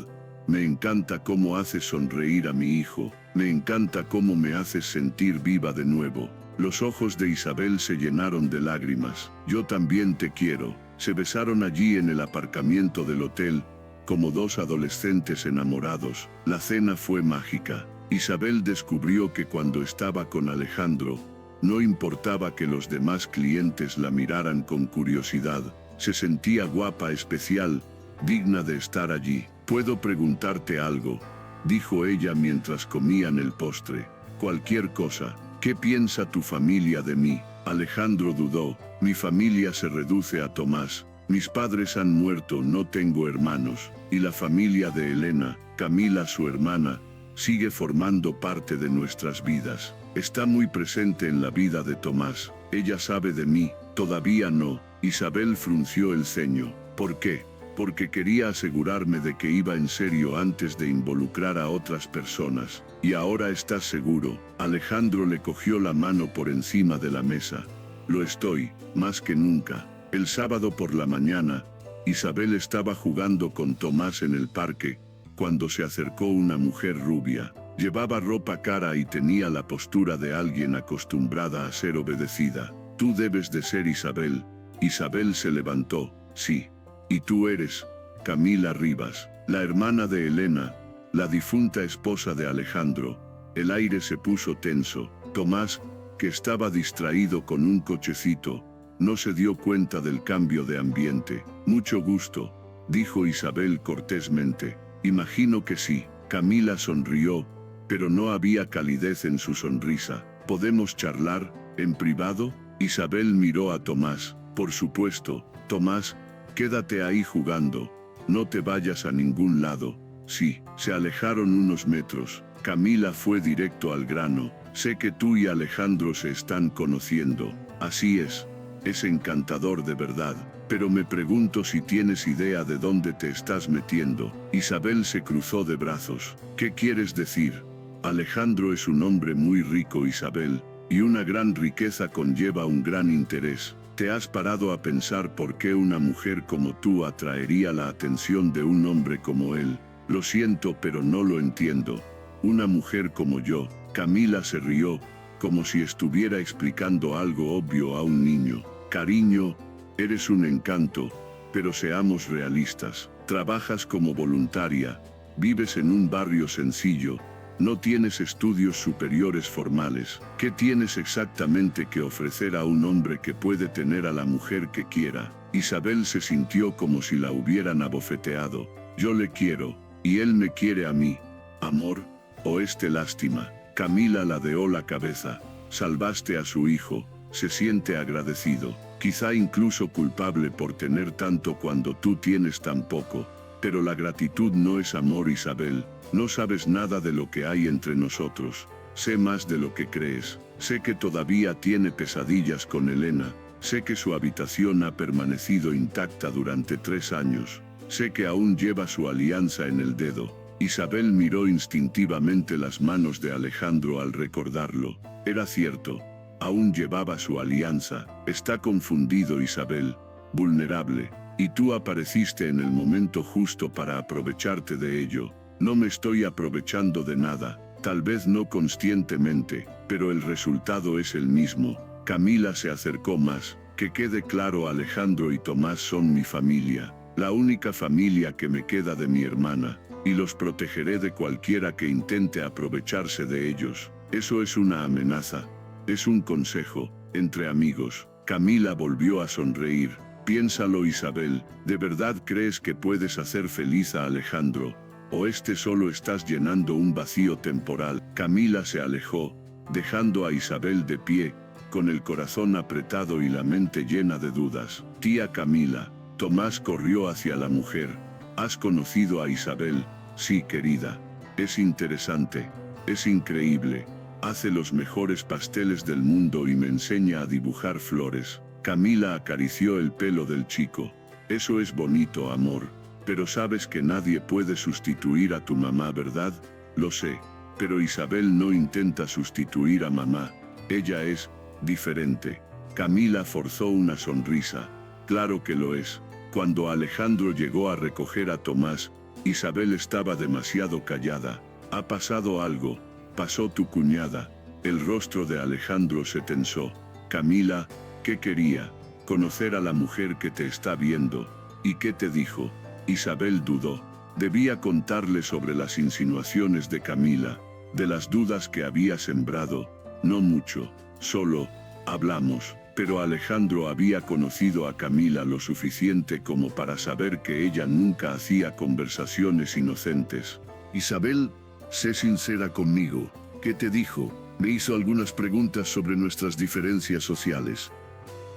me encanta cómo haces sonreír a mi hijo, me encanta cómo me haces sentir viva de nuevo. Los ojos de Isabel se llenaron de lágrimas. Yo también te quiero. Se besaron allí en el aparcamiento del hotel, como dos adolescentes enamorados. La cena fue mágica. Isabel descubrió que cuando estaba con Alejandro, no importaba que los demás clientes la miraran con curiosidad. Se sentía guapa, especial, digna de estar allí. «¿Puedo preguntarte algo?», dijo ella mientras comían el postre. «Cualquier cosa. ¿Qué piensa tu familia de mí?». Alejandro dudó. «Mi familia se reduce a Tomás. Mis padres han muerto, no tengo hermanos. Y la familia de Elena, Camila, su hermana, sigue formando parte de nuestras vidas. Está muy presente en la vida de Tomás. Ella sabe de mí, todavía no». Isabel frunció el ceño. «¿Por qué?». «Porque quería asegurarme de que iba en serio antes de involucrar a otras personas. ¿Y ahora estás seguro?». Alejandro le cogió la mano por encima de la mesa. «Lo estoy, más que nunca». El sábado por la mañana, Isabel estaba jugando con Tomás en el parque, cuando se acercó una mujer rubia. Llevaba ropa cara y tenía la postura de alguien acostumbrada a ser obedecida. «Tú debes de ser Isabel». Isabel se levantó. «Sí. Y tú eres Camila Rivas, la hermana de Elena, la difunta esposa de Alejandro». El aire se puso tenso. Tomás, que estaba distraído con un cochecito, no se dio cuenta del cambio de ambiente. «Mucho gusto», dijo Isabel cortésmente. «Imagino que sí». Camila sonrió, pero no había calidez en su sonrisa. «¿Podemos charlar en privado?». Isabel miró a Tomás. «Por supuesto, Tomás, quédate ahí jugando. No te vayas a ningún lado». «Sí». Se alejaron unos metros. Camila fue directo al grano. «Sé que tú y Alejandro se están conociendo». «Así es. Es encantador de verdad. Pero me pregunto si tienes idea de dónde te estás metiendo». Isabel se cruzó de brazos. «¿Qué quieres decir?». «Alejandro es un hombre muy rico, Isabel, y una gran riqueza conlleva un gran interés. ¿Te has parado a pensar por qué una mujer como tú atraería la atención de un hombre como él?». «Lo siento, pero no lo entiendo». «Una mujer como yo». Camila se rió, como si estuviera explicando algo obvio a un niño. «Cariño, eres un encanto, pero seamos realistas. Trabajas como voluntaria, vives en un barrio sencillo, no tienes estudios superiores formales. ¿Qué tienes exactamente que ofrecer a un hombre que puede tener a la mujer que quiera?». Isabel se sintió como si la hubieran abofeteado. «Yo le quiero, y él me quiere a mí». «¿Amor? ¿O lástima?». Camila ladeó la cabeza. «Salvaste a su hijo. Se siente agradecido, quizá incluso culpable por tener tanto cuando tú tienes tan poco. Pero la gratitud no es amor, Isabel. No sabes nada de lo que hay entre nosotros. Sé más de lo que crees. Sé que todavía tiene pesadillas con Elena. Sé que su habitación ha permanecido intacta durante 3 años. Sé que aún lleva su alianza en el dedo». Isabel miró instintivamente las manos de Alejandro al recordarlo. Era cierto. Aún llevaba su alianza. Está confundido, Isabel, vulnerable, y tú apareciste en el momento justo para aprovecharte de ello. No me estoy aprovechando de nada, tal vez no conscientemente, pero el resultado es el mismo. Camila se acercó más. Que quede claro, Alejandro y Tomás son mi familia, la única familia que me queda de mi hermana, y los protegeré de cualquiera que intente aprovecharse de ellos. Eso es una amenaza. Es un consejo, entre amigos. Camila volvió a sonreír. Piénsalo, Isabel, ¿de verdad crees que puedes hacer feliz a Alejandro? ¿O solo estás llenando un vacío temporal? Camila se alejó, dejando a Isabel de pie, con el corazón apretado y la mente llena de dudas. Tía Camila, Tomás corrió hacia la mujer. ¿Has conocido a Isabel? Sí, querida. Es interesante. Es increíble. Hace los mejores pasteles del mundo y me enseña a dibujar flores. Camila acarició el pelo del chico. Eso es bonito, amor. Pero sabes que nadie puede sustituir a tu mamá, ¿verdad? Lo sé. Pero Isabel no intenta sustituir a mamá. Ella es diferente. Camila forzó una sonrisa. Claro que lo es. Cuando Alejandro llegó a recoger a Tomás, Isabel estaba demasiado callada. ¿Ha pasado algo? Pasó tu cuñada. El rostro de Alejandro se tensó. Camila, ¿qué quería? Conocer a la mujer que te está viendo. ¿Y qué te dijo? Isabel dudó. Debía contarle sobre las insinuaciones de Camila, de las dudas que había sembrado. No mucho. Solo hablamos, pero Alejandro había conocido a Camila lo suficiente como para saber que ella nunca hacía conversaciones inocentes. Isabel, sé sincera conmigo. ¿Qué te dijo? Me hizo algunas preguntas sobre nuestras diferencias sociales.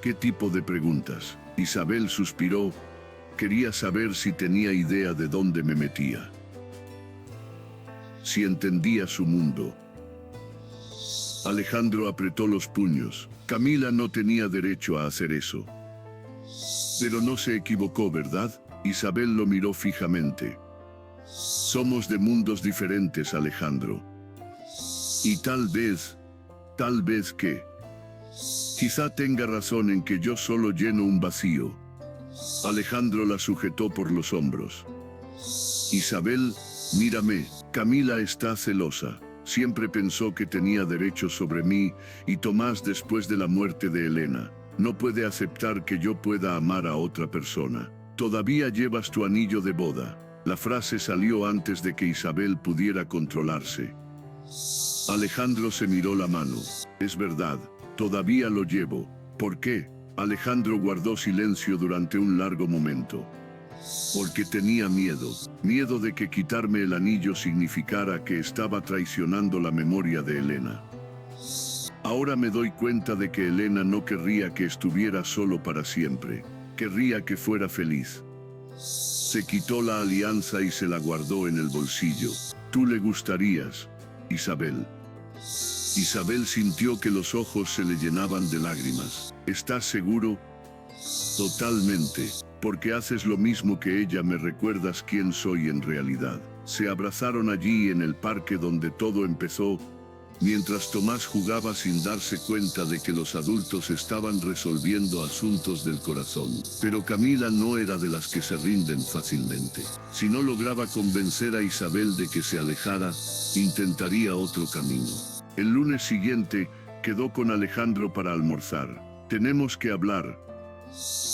¿Qué tipo de preguntas? Isabel suspiró. Quería saber si tenía idea de dónde me metía. Si entendía su mundo. Alejandro apretó los puños. Camila no tenía derecho a hacer eso. Pero no se equivocó, ¿verdad? Isabel lo miró fijamente. Somos de mundos diferentes, Alejandro. Y tal vez que... Quizá tenga razón en que yo solo lleno un vacío. Alejandro la sujetó por los hombros. Isabel, mírame. Camila está celosa. Siempre pensó que tenía derecho sobre mí, y Tomás, después de la muerte de Elena, no puede aceptar que yo pueda amar a otra persona. Todavía llevas tu anillo de boda. La frase salió antes de que Isabel pudiera controlarse. Alejandro se miró la mano. Es verdad, todavía lo llevo. ¿Por qué? Alejandro guardó silencio durante un largo momento. Porque tenía miedo de que quitarme el anillo significara que estaba traicionando la memoria de Elena. Ahora me doy cuenta de que Elena no querría que estuviera solo para siempre, querría que fuera feliz. Se quitó la alianza y se la guardó en el bolsillo. Tú le gustarías, Isabel. Isabel sintió que los ojos se le llenaban de lágrimas. ¿Estás seguro? Totalmente. Porque haces lo mismo que ella, me recuerdas quién soy en realidad. Se abrazaron allí en el parque donde todo empezó, mientras Tomás jugaba sin darse cuenta de que los adultos estaban resolviendo asuntos del corazón. Pero Camila no era de las que se rinden fácilmente. Si no lograba convencer a Isabel de que se alejara, intentaría otro camino. El lunes siguiente, quedó con Alejandro para almorzar. Tenemos que hablar,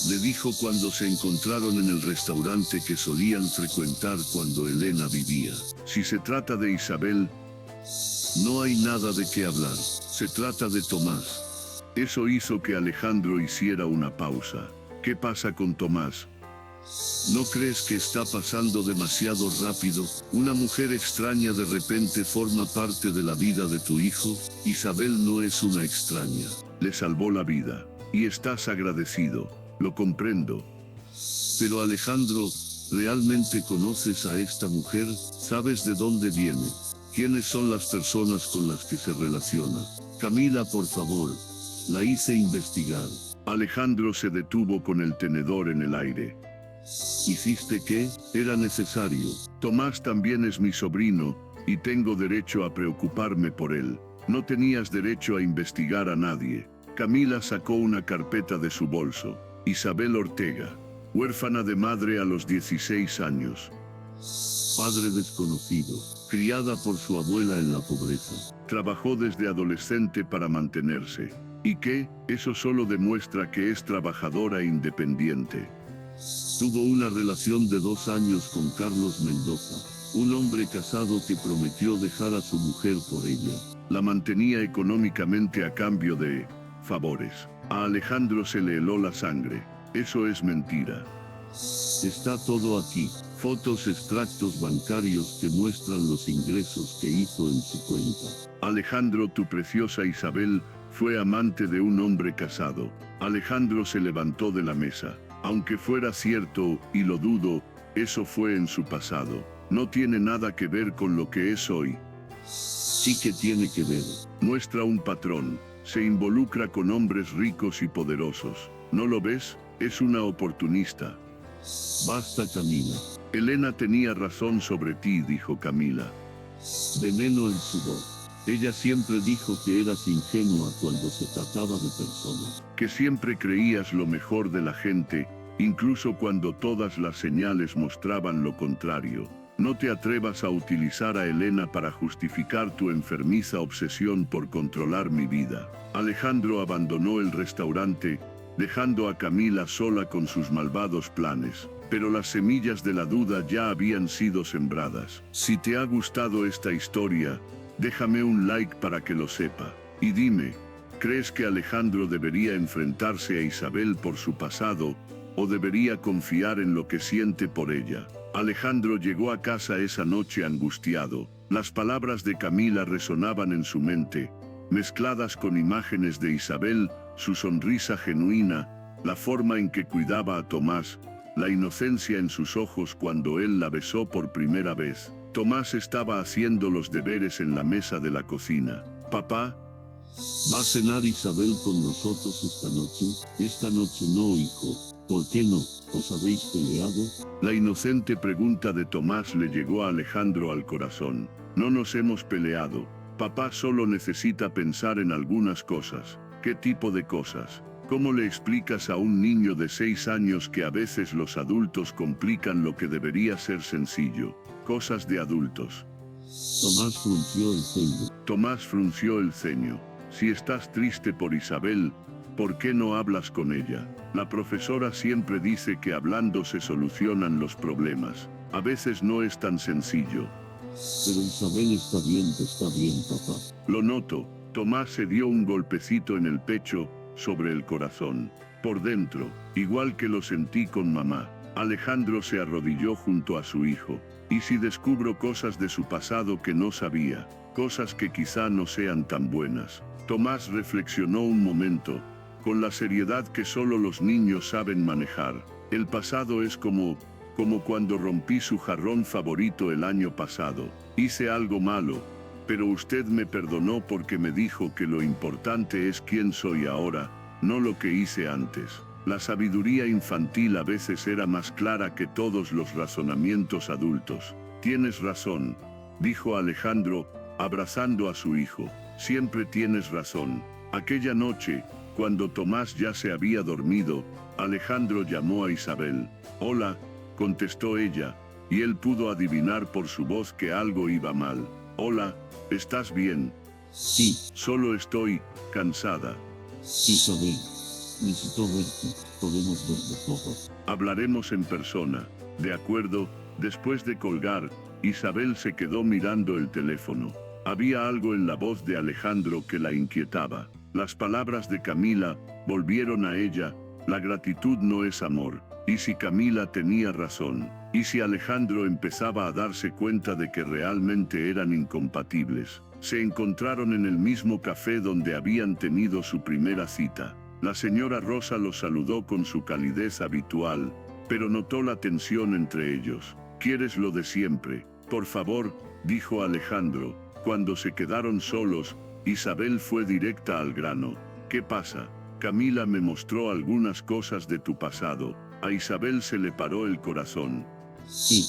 le dijo cuando se encontraron en el restaurante que solían frecuentar cuando Elena vivía. Si se trata de Isabel, no hay nada de qué hablar. Se trata de Tomás. Eso hizo que Alejandro hiciera una pausa. ¿Qué pasa con Tomás? ¿No crees que está pasando demasiado rápido? Una mujer extraña de repente forma parte de la vida de tu hijo. Isabel no es una extraña. Le salvó la vida. Y estás agradecido. Lo comprendo. Pero Alejandro, ¿realmente conoces a esta mujer? ¿Sabes de dónde viene? ¿Quiénes son las personas con las que se relaciona? Camila, por favor. La hice investigar. Alejandro se detuvo con el tenedor en el aire. ¿Hiciste qué? Era necesario. Tomás también es mi sobrino, y tengo derecho a preocuparme por él. No tenías derecho a investigar a nadie. Camila sacó una carpeta de su bolso. Isabel Ortega, huérfana de madre a los 16 años. Padre desconocido, criada por su abuela en la pobreza. Trabajó desde adolescente para mantenerse. ¿Y qué? Eso solo demuestra que es trabajadora e independiente. Tuvo una relación de 2 años con Carlos Mendoza, un hombre casado que prometió dejar a su mujer por ella. La mantenía económicamente a cambio de favores. A Alejandro se le heló la sangre. Eso es mentira. Está todo aquí. Fotos, extractos bancarios que muestran los ingresos que hizo en su cuenta. Alejandro, tu preciosa Isabel, fue amante de un hombre casado. Alejandro se levantó de la mesa. Aunque fuera cierto, y lo dudo, eso fue en su pasado. No tiene nada que ver con lo que es hoy. Sí que tiene que ver. Muestra un patrón. Se involucra con hombres ricos y poderosos. ¿No lo ves? Es una oportunista. Basta, Camila. Elena tenía razón sobre ti, dijo Camila. Veneno en su voz. Ella siempre dijo que eras ingenua cuando se trataba de personas. Que siempre creías lo mejor de la gente, incluso cuando todas las señales mostraban lo contrario. No te atrevas a utilizar a Elena para justificar tu enfermiza obsesión por controlar mi vida. Alejandro abandonó el restaurante, dejando a Camila sola con sus malvados planes. Pero las semillas de la duda ya habían sido sembradas. Si te ha gustado esta historia, déjame un like para que lo sepa. Y dime, ¿crees que Alejandro debería enfrentarse a Isabel por su pasado, o debería confiar en lo que siente por ella? Alejandro llegó a casa esa noche angustiado. Las palabras de Camila resonaban en su mente, mezcladas con imágenes de Isabel, su sonrisa genuina, la forma en que cuidaba a Tomás, la inocencia en sus ojos cuando él la besó por primera vez. Tomás estaba haciendo los deberes en la mesa de la cocina. Papá, ¿va a cenar Isabel con nosotros esta noche? Esta noche no, hijo. ¿Por qué no? ¿Os habéis peleado? La inocente pregunta de Tomás le llegó a Alejandro al corazón. No nos hemos peleado. Papá solo necesita pensar en algunas cosas. ¿Qué tipo de cosas? ¿Cómo le explicas a un niño de 6 años que a veces los adultos complican lo que debería ser sencillo? Cosas de adultos. Tomás frunció el ceño. Tomás frunció el ceño. Si estás triste por Isabel, ¿por qué no hablas con ella? La profesora siempre dice que hablando se solucionan los problemas. A veces no es tan sencillo. Pero Isabel está bien, papá. Lo noto. Tomás se dio un golpecito en el pecho, sobre el corazón. Por dentro, igual que lo sentí con mamá. Alejandro se arrodilló junto a su hijo. ¿Y si descubro cosas de su pasado que no sabía? Cosas que quizá no sean tan buenas. Tomás reflexionó un momento, con la seriedad que solo los niños saben manejar. El pasado es como cuando rompí su jarrón favorito el año pasado. Hice algo malo, pero usted me perdonó porque me dijo que lo importante es quién soy ahora, no lo que hice antes. La sabiduría infantil a veces era más clara que todos los razonamientos adultos. Tienes razón, dijo Alejandro, abrazando a su hijo. Siempre tienes razón. Aquella noche, cuando Tomás ya se había dormido, Alejandro llamó a Isabel. Hola, contestó ella, y él pudo adivinar por su voz que algo iba mal. Hola, ¿estás bien? Sí. Solo estoy cansada. Isabel, necesito verte. Podemos vernos todos. Hablaremos en persona. De acuerdo. Después de colgar, Isabel se quedó mirando el teléfono. Había algo en la voz de Alejandro que la inquietaba. Las palabras de Camila volvieron a ella. La gratitud no es amor. ¿Y si Camila tenía razón? ¿Y si Alejandro empezaba a darse cuenta de que realmente eran incompatibles? Se encontraron en el mismo café donde habían tenido su primera cita. La señora Rosa los saludó con su calidez habitual, pero notó la tensión entre ellos. ¿Quieres lo de siempre? Por favor, dijo Alejandro. Cuando se quedaron solos, Isabel fue directa al grano. ¿Qué pasa? Camila me mostró algunas cosas de tu pasado. A Isabel se le paró el corazón. Sí.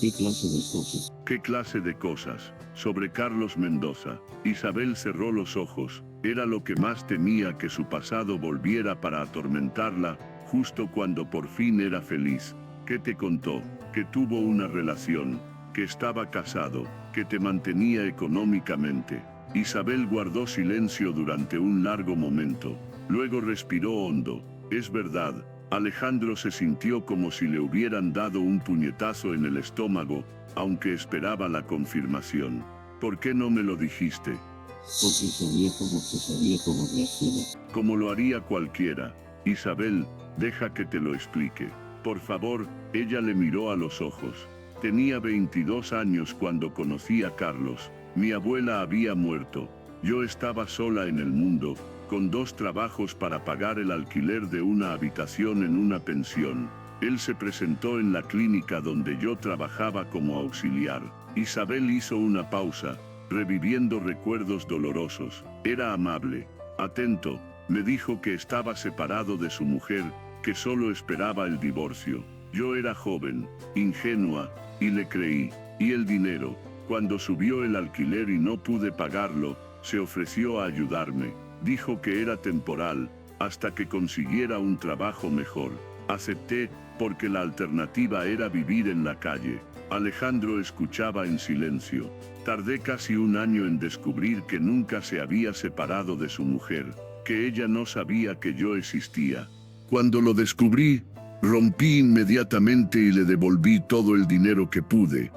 ¿Qué clase de cosas? ¿Qué clase de cosas? sobre Carlos Mendoza. Isabel cerró los ojos. Era lo que más temía, que su pasado volviera para atormentarla, justo cuando por fin era feliz. ¿Qué te contó? Que tuvo una relación, que estaba casado, que te mantenía económicamente. Isabel guardó silencio durante un largo momento. Luego respiró hondo. Es verdad. Alejandro se sintió como si le hubieran dado un puñetazo en el estómago, aunque esperaba la confirmación. ¿Por qué no me lo dijiste? Porque sabía cómo reaccionar. Como lo haría cualquiera. Isabel, deja que te lo explique. Por favor. Ella le miró a los ojos. Tenía 22 años cuando conocí a Carlos. Mi abuela había muerto. Yo estaba sola en el mundo, con 2 trabajos para pagar el alquiler de una habitación en una pensión. Él se presentó en la clínica donde yo trabajaba como auxiliar. Isabel hizo una pausa, reviviendo recuerdos dolorosos. Era amable, atento. Me dijo que estaba separado de su mujer, que solo esperaba el divorcio. Yo era joven, ingenua, y le creí. Y el dinero, cuando subió el alquiler y no pude pagarlo, se ofreció a ayudarme. Dijo que era temporal, hasta que consiguiera un trabajo mejor. Acepté, porque la alternativa era vivir en la calle. Alejandro escuchaba en silencio. Tardé casi un año en descubrir que nunca se había separado de su mujer, que ella no sabía que yo existía. Cuando lo descubrí, rompí inmediatamente y le devolví todo el dinero que pude.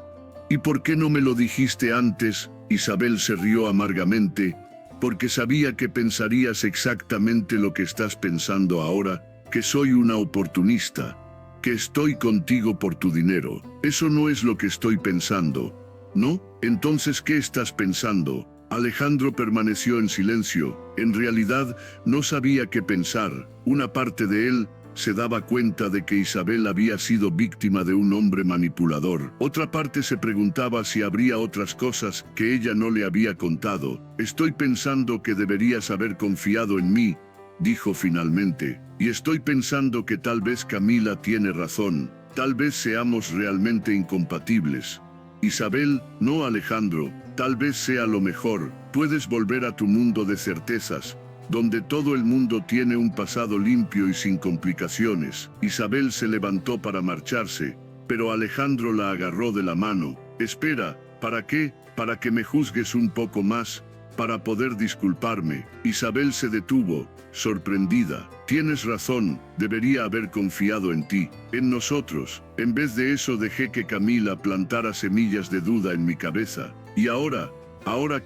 ¿Y por qué no me lo dijiste antes? Isabel se rió amargamente. Porque sabía que pensarías exactamente lo que estás pensando ahora, que soy una oportunista, que estoy contigo por tu dinero. Eso no es lo que estoy pensando. ¿No? Entonces, ¿qué estás pensando? Alejandro permaneció en silencio. En realidad, no sabía qué pensar. Una parte de él se daba cuenta de que Isabel había sido víctima de un hombre manipulador. Otra parte se preguntaba si habría otras cosas que ella no le había contado. Estoy pensando que deberías haber confiado en mí, dijo finalmente. Y estoy pensando que tal vez Camila tiene razón. Tal vez seamos realmente incompatibles. Isabel, no Alejandro, tal vez sea lo mejor. Puedes volver a tu mundo de certezas, donde todo el mundo tiene un pasado limpio y sin complicaciones. Isabel se levantó para marcharse, pero Alejandro la agarró de la mano. Espera, ¿para qué? Para que me juzgues un poco más, para poder disculparme. Isabel se detuvo, sorprendida. Tienes razón, debería haber confiado en ti, en nosotros. En vez de eso dejé que Camila plantara semillas de duda en mi cabeza. Y ahora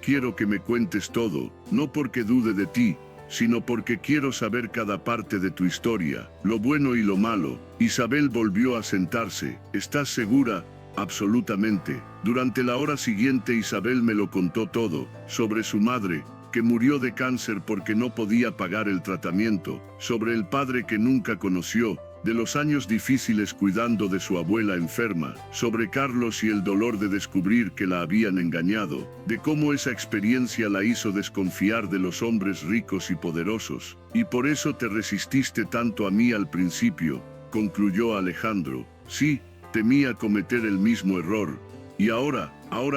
quiero que me cuentes todo, no porque dude de ti, sino porque quiero saber cada parte de tu historia, lo bueno y lo malo. Isabel volvió a sentarse. ¿Estás segura? Absolutamente. Durante la hora siguiente Isabel me lo contó todo, sobre su madre, que murió de cáncer porque no podía pagar el tratamiento, sobre el padre que nunca conoció, de los años difíciles cuidando de su abuela enferma, sobre Carlos y el dolor de descubrir que la habían engañado, de cómo esa experiencia la hizo desconfiar de los hombres ricos y poderosos. Y por eso te resististe tanto a mí al principio, concluyó Alejandro. Sí, temía cometer el mismo error. Y ahora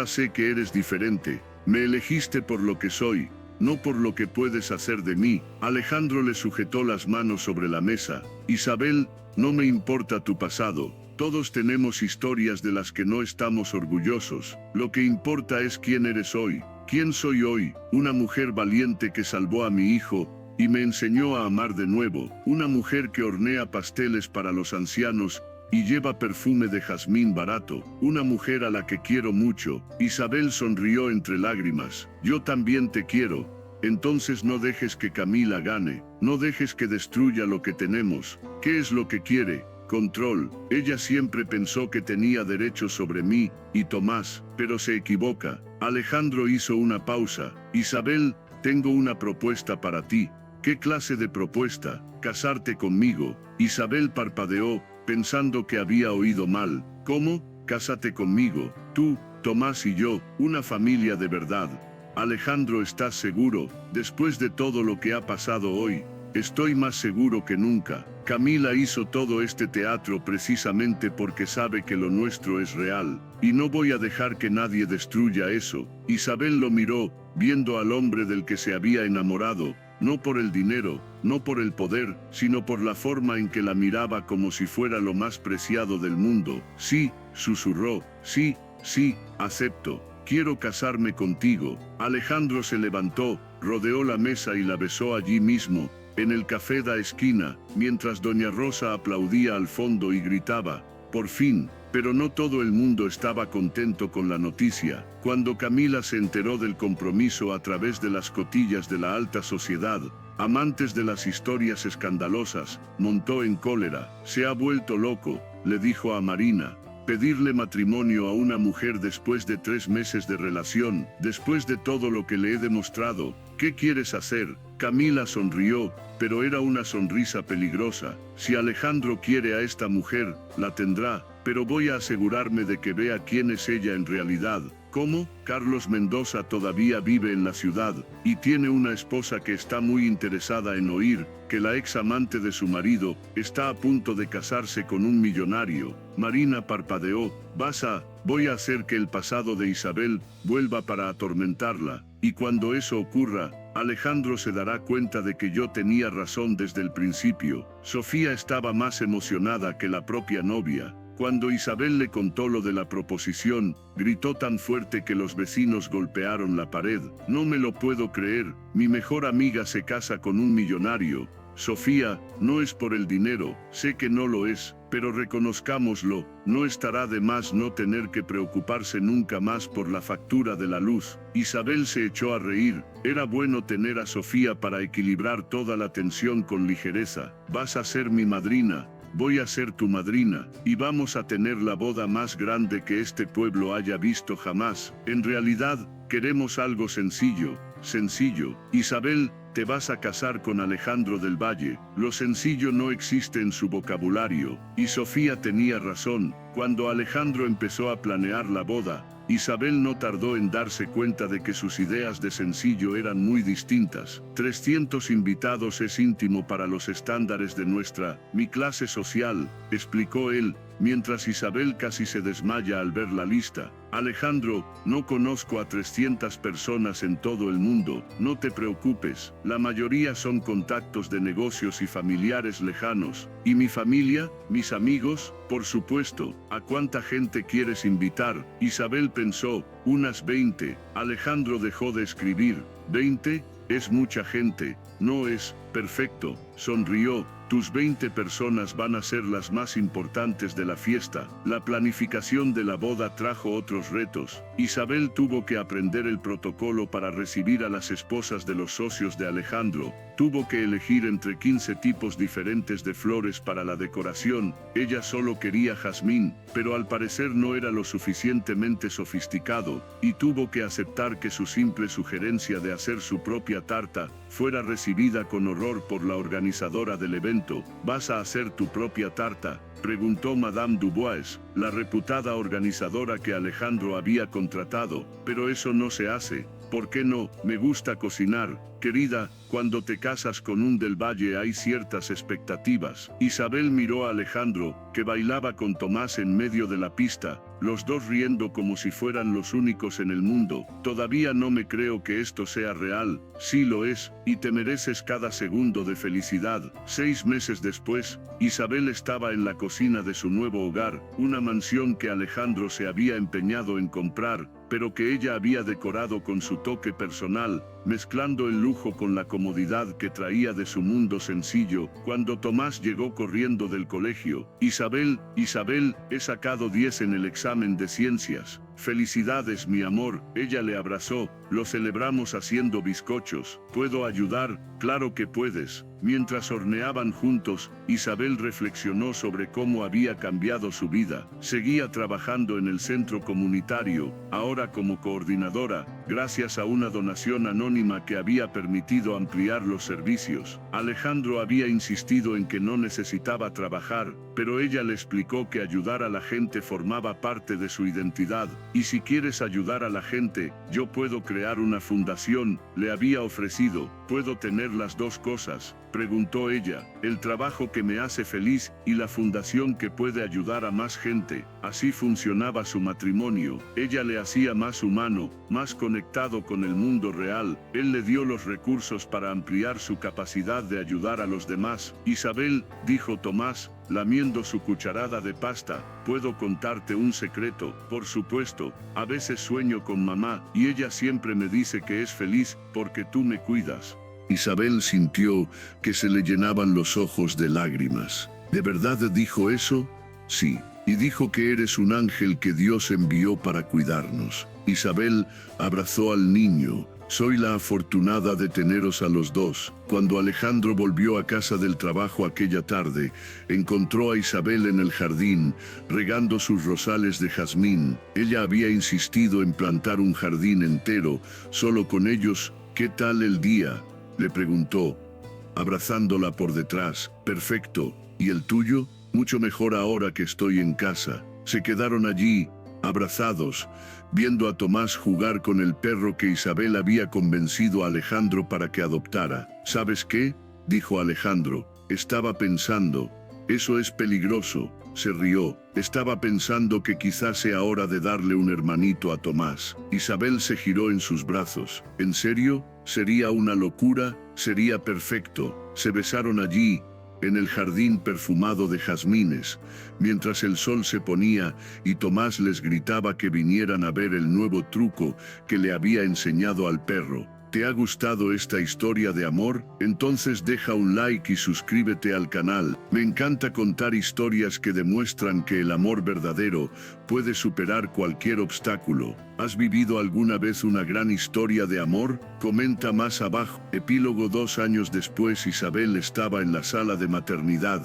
sé que eres diferente. Me elegiste por lo que soy, no por lo que puedes hacer de mí. Alejandro le sujetó las manos sobre la mesa. Isabel, no me importa tu pasado. Todos tenemos historias de las que no estamos orgullosos. Lo que importa es quién eres hoy. ¿Quién soy hoy? Una mujer valiente que salvó a mi hijo y me enseñó a amar de nuevo. Una mujer que hornea pasteles para los ancianos y lleva perfume de jazmín barato. Una mujer a la que quiero mucho. Isabel sonrió entre lágrimas. Yo también te quiero. Entonces no dejes que Camila gane. No dejes que destruya lo que tenemos. ¿Qué es lo que quiere? Control. Ella siempre pensó que tenía derechos sobre mí y Tomás, pero se equivoca. Alejandro hizo una pausa. Isabel, tengo una propuesta para ti. ¿Qué clase de propuesta? Casarte conmigo. Isabel parpadeó, pensando que había oído mal. ¿Cómo? Cásate conmigo. Tú, Tomás y yo, una familia de verdad. Alejandro, ¿estás seguro? Después de todo lo que ha pasado hoy. Estoy más seguro que nunca. Camila hizo todo este teatro precisamente porque sabe que lo nuestro es real, y no voy a dejar que nadie destruya eso. Isabel lo miró, viendo al hombre del que se había enamorado, no por el dinero, no por el poder, sino por la forma en que la miraba como si fuera lo más preciado del mundo. Sí, susurró, sí, acepto. Quiero casarme contigo. Alejandro se levantó, rodeó la mesa y la besó allí mismo, en el café da esquina, mientras doña Rosa aplaudía al fondo y gritaba, por fin. Pero no todo el mundo estaba contento con la noticia. Cuando Camila se enteró del compromiso a través de las cotillas de la alta sociedad, amantes de las historias escandalosas, montó en cólera. Se ha vuelto loco, le dijo a Marina. Pedirle matrimonio a una mujer después de 3 meses de relación, después de todo lo que le he demostrado. ¿Qué quieres hacer? Camila sonrió, pero era una sonrisa peligrosa. Si Alejandro quiere a esta mujer, la tendrá, pero voy a asegurarme de que vea quién es ella en realidad. ¿Cómo? Carlos Mendoza todavía vive en la ciudad, y tiene una esposa que está muy interesada en oír que la ex amante de su marido está a punto de casarse con un millonario. Marina parpadeó. Voy a hacer que el pasado de Isabel vuelva para atormentarla, y cuando eso ocurra, Alejandro se dará cuenta de que yo tenía razón desde el principio. Sofía estaba más emocionada que la propia novia. Cuando Isabel le contó lo de la proposición, gritó tan fuerte que los vecinos golpearon la pared. No me lo puedo creer, mi mejor amiga se casa con un millonario. Sofía, no es por el dinero, sé que no lo es, pero reconozcámoslo, no estará de más no tener que preocuparse nunca más por la factura de la luz. Isabel se echó a reír. Era bueno tener a Sofía para equilibrar toda la tensión con ligereza. Vas a ser mi madrina. Voy a ser tu madrina, y vamos a tener la boda más grande que este pueblo haya visto jamás. En realidad, queremos algo sencillo. Isabel, te vas a casar con Alejandro del Valle. Lo sencillo no existe en su vocabulario. Y Sofía tenía razón. Cuando Alejandro empezó a planear la boda, Isabel no tardó en darse cuenta de que sus ideas de sencillo eran muy distintas. 300 invitados es íntimo para los estándares de mi clase social, explicó él, mientras Isabel casi se desmaya al ver la lista. Alejandro, no conozco a 300 personas en todo el mundo, no te preocupes, la mayoría son contactos de negocios y familiares lejanos. ¿Y mi familia? ¿Mis amigos? Por supuesto. ¿A cuánta gente quieres invitar? Isabel pensó, unas 20. Alejandro dejó de escribir. ¿20? Es mucha gente. No es, perfecto, sonrió. Tus 20 personas van a ser las más importantes de la fiesta. La planificación de la boda trajo otros retos. Isabel tuvo que aprender el protocolo para recibir a las esposas de los socios de Alejandro. Tuvo que elegir entre 15 tipos diferentes de flores para la decoración. Ella solo quería jazmín, pero al parecer no era lo suficientemente sofisticado, y tuvo que aceptar que su simple sugerencia de hacer su propia tarta fuera recibida con horror por la organizadora del evento. ¿Vas a hacer tu propia tarta?, preguntó Madame Dubois, la reputada organizadora que Alejandro había contratado. Pero eso no se hace. ¿Por qué no? Me gusta cocinar. Querida, cuando te casas con un del Valle hay ciertas expectativas. Isabel miró a Alejandro, que bailaba con Tomás en medio de la pista, los dos riendo como si fueran los únicos en el mundo. Todavía no me creo que esto sea real. Sí lo es, y te mereces cada segundo de felicidad. 6 meses después, Isabel estaba en la cocina de su nuevo hogar, una mansión que Alejandro se había empeñado en comprar, pero que ella había decorado con su toque personal, mezclando el lujo con la comodidad que traía de su mundo sencillo. Cuando Tomás llegó corriendo del colegio, Isabel, he sacado 10 en el examen de ciencias. Felicidades, mi amor, ella le abrazó. Lo celebramos haciendo bizcochos. ¿Puedo ayudar? Claro que puedes. Mientras horneaban juntos, Isabel reflexionó sobre cómo había cambiado su vida. Seguía trabajando en el centro comunitario, ahora como coordinadora, gracias a una donación anónima que había permitido ampliar los servicios. Alejandro había insistido en que no necesitaba trabajar, pero ella le explicó que ayudar a la gente formaba parte de su identidad. Y si quieres ayudar a la gente, yo puedo crear una fundación, le había ofrecido. Puedo tener las dos cosas. Preguntó ella. El trabajo que me hace feliz y la fundación que puede ayudar a más gente. Así funcionaba su matrimonio. Ella le hacía más humano, más conectado con el mundo real. Él le dio los recursos para ampliar su capacidad de ayudar a los demás. Isabel, dijo Tomás, lamiendo su cucharada de pasta, puedo contarte un secreto. Por supuesto, a veces sueño con mamá y ella siempre me dice que es feliz porque tú me cuidas. Isabel sintió que se le llenaban los ojos de lágrimas. ¿De verdad dijo eso? Sí. Y dijo que eres un ángel que Dios envió para cuidarnos. Isabel abrazó al niño. Soy la afortunada de teneros a los dos. Cuando Alejandro volvió a casa del trabajo aquella tarde, encontró a Isabel en el jardín, regando sus rosales de jazmín. Ella había insistido en plantar un jardín entero, solo con ellos. ¿Qué tal el día?, le preguntó, abrazándola por detrás. Perfecto. ¿Y el tuyo? Mucho mejor ahora que estoy en casa. Se quedaron allí, abrazados, viendo a Tomás jugar con el perro que Isabel había convencido a Alejandro para que adoptara. ¿Sabes qué?, dijo Alejandro. Estaba pensando. Eso es peligroso. Se rió. Estaba pensando que quizás sea hora de darle un hermanito a Tomás. Isabel se giró en sus brazos. ¿En serio? Sería una locura, sería perfecto. Se besaron allí, en el jardín perfumado de jazmines, mientras el sol se ponía y Tomás les gritaba que vinieran a ver el nuevo truco que le había enseñado al perro. ¿Te ha gustado esta historia de amor? Entonces deja un like y suscríbete al canal. Me encanta contar historias que demuestran que el amor verdadero puede superar cualquier obstáculo. ¿Has vivido alguna vez una gran historia de amor? Comenta más abajo. Epílogo. 2 años después, Isabel estaba en la sala de maternidad,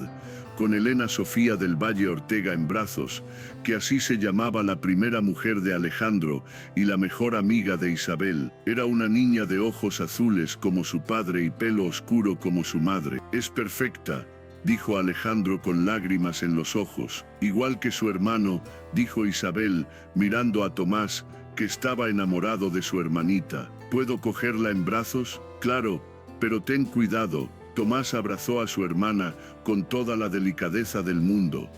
con Elena Sofía del Valle Ortega en brazos, que así se llamaba la primera mujer de Alejandro y la mejor amiga de Isabel. Era una niña de ojos azules como su padre y pelo oscuro como su madre. Es perfecta, dijo Alejandro con lágrimas en los ojos. Igual que su hermano, dijo Isabel, mirando a Tomás, que estaba enamorado de su hermanita. ¿Puedo cogerla en brazos? Claro, pero ten cuidado. Tomás abrazó a su hermana con toda la delicadeza del mundo.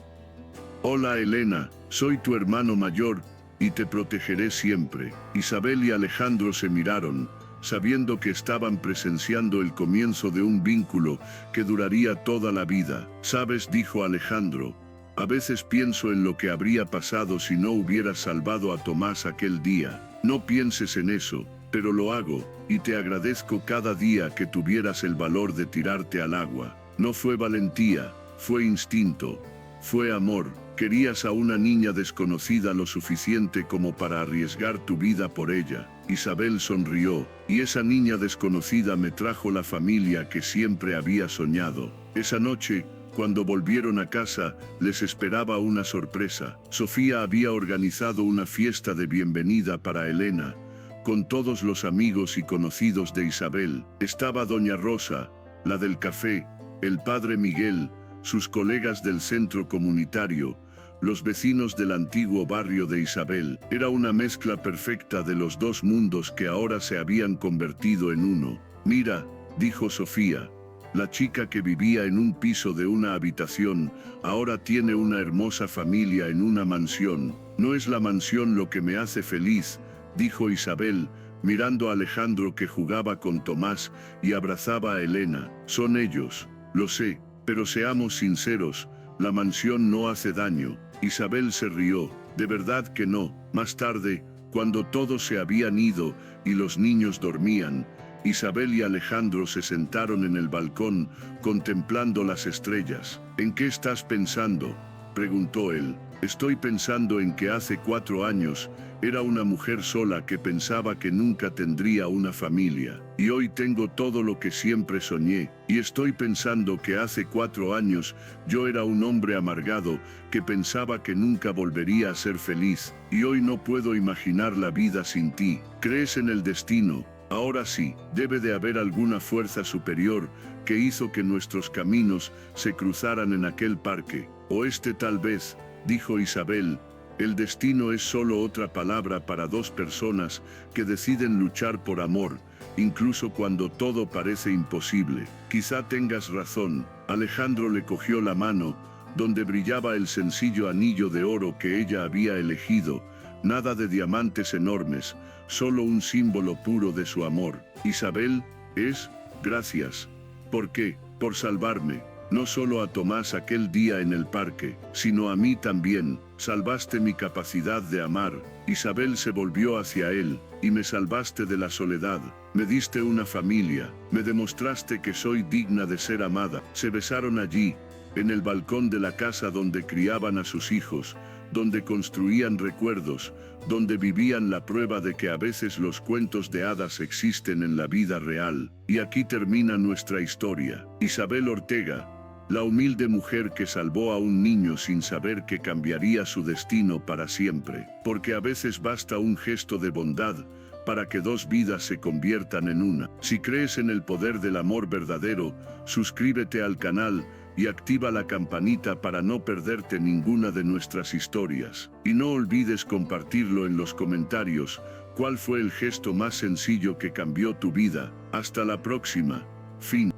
Hola Elena, soy tu hermano mayor y te protegeré siempre. Isabel y Alejandro se miraron, sabiendo que estaban presenciando el comienzo de un vínculo que duraría toda la vida. ¿Sabes?, dijo Alejandro, a veces pienso en lo que habría pasado si no hubieras salvado a Tomás aquel día. No pienses en eso. Pero lo hago, y te agradezco cada día que tuvieras el valor de tirarte al agua. No fue valentía, fue instinto, fue amor. Querías a una niña desconocida lo suficiente como para arriesgar tu vida por ella. Isabel sonrió, y esa niña desconocida me trajo la familia que siempre había soñado. Esa noche, cuando volvieron a casa, les esperaba una sorpresa. Sofía había organizado una fiesta de bienvenida para Elena, con todos los amigos y conocidos de Isabel. Estaba doña Rosa, la del café, el padre Miguel, sus colegas del centro comunitario, los vecinos del antiguo barrio de Isabel. Era una mezcla perfecta de los dos mundos que ahora se habían convertido en uno. Mira, dijo Sofía, la chica que vivía en un piso de una habitación, ahora tiene una hermosa familia en una mansión. No es la mansión lo que me hace feliz, dijo Isabel, mirando a Alejandro que jugaba con Tomás y abrazaba a Elena. Son ellos, lo sé, pero seamos sinceros, la mansión no hace daño. Isabel se rió. De verdad que no. Más tarde, cuando todos se habían ido y los niños dormían, Isabel y Alejandro se sentaron en el balcón, contemplando las estrellas. ¿En qué estás pensando?, preguntó él. Estoy pensando en que hace 4 años, era una mujer sola que pensaba que nunca tendría una familia. Y hoy tengo todo lo que siempre soñé. Y estoy pensando que hace 4 años, yo era un hombre amargado, que pensaba que nunca volvería a ser feliz. Y hoy no puedo imaginar la vida sin ti. ¿Crees en el destino? Ahora sí, debe de haber alguna fuerza superior que hizo que nuestros caminos se cruzaran en aquel parque. O tal vez, dijo Isabel, El destino es solo otra palabra para dos personas que deciden luchar por amor, incluso cuando todo parece imposible. Quizá tengas razón. Alejandro le cogió la mano, donde brillaba el sencillo anillo de oro que ella había elegido. Nada de diamantes enormes, solo un símbolo puro de su amor. Isabel, gracias. ¿Por qué? Por salvarme. No solo a Tomás aquel día en el parque, sino a mí también. Salvaste mi capacidad de amar. Isabel se volvió hacia él, y me salvaste de la soledad. Me diste una familia. Me demostraste que soy digna de ser amada. Se besaron allí, en el balcón de la casa donde criaban a sus hijos, donde construían recuerdos, donde vivían la prueba de que a veces los cuentos de hadas existen en la vida real. Y aquí termina nuestra historia. Isabel Ortega, la humilde mujer que salvó a un niño sin saber que cambiaría su destino para siempre. Porque a veces basta un gesto de bondad para que dos vidas se conviertan en una. Si crees en el poder del amor verdadero, suscríbete al canal y activa la campanita para no perderte ninguna de nuestras historias. Y no olvides compartirlo en los comentarios. ¿Cuál fue el gesto más sencillo que cambió tu vida? Hasta la próxima. Fin.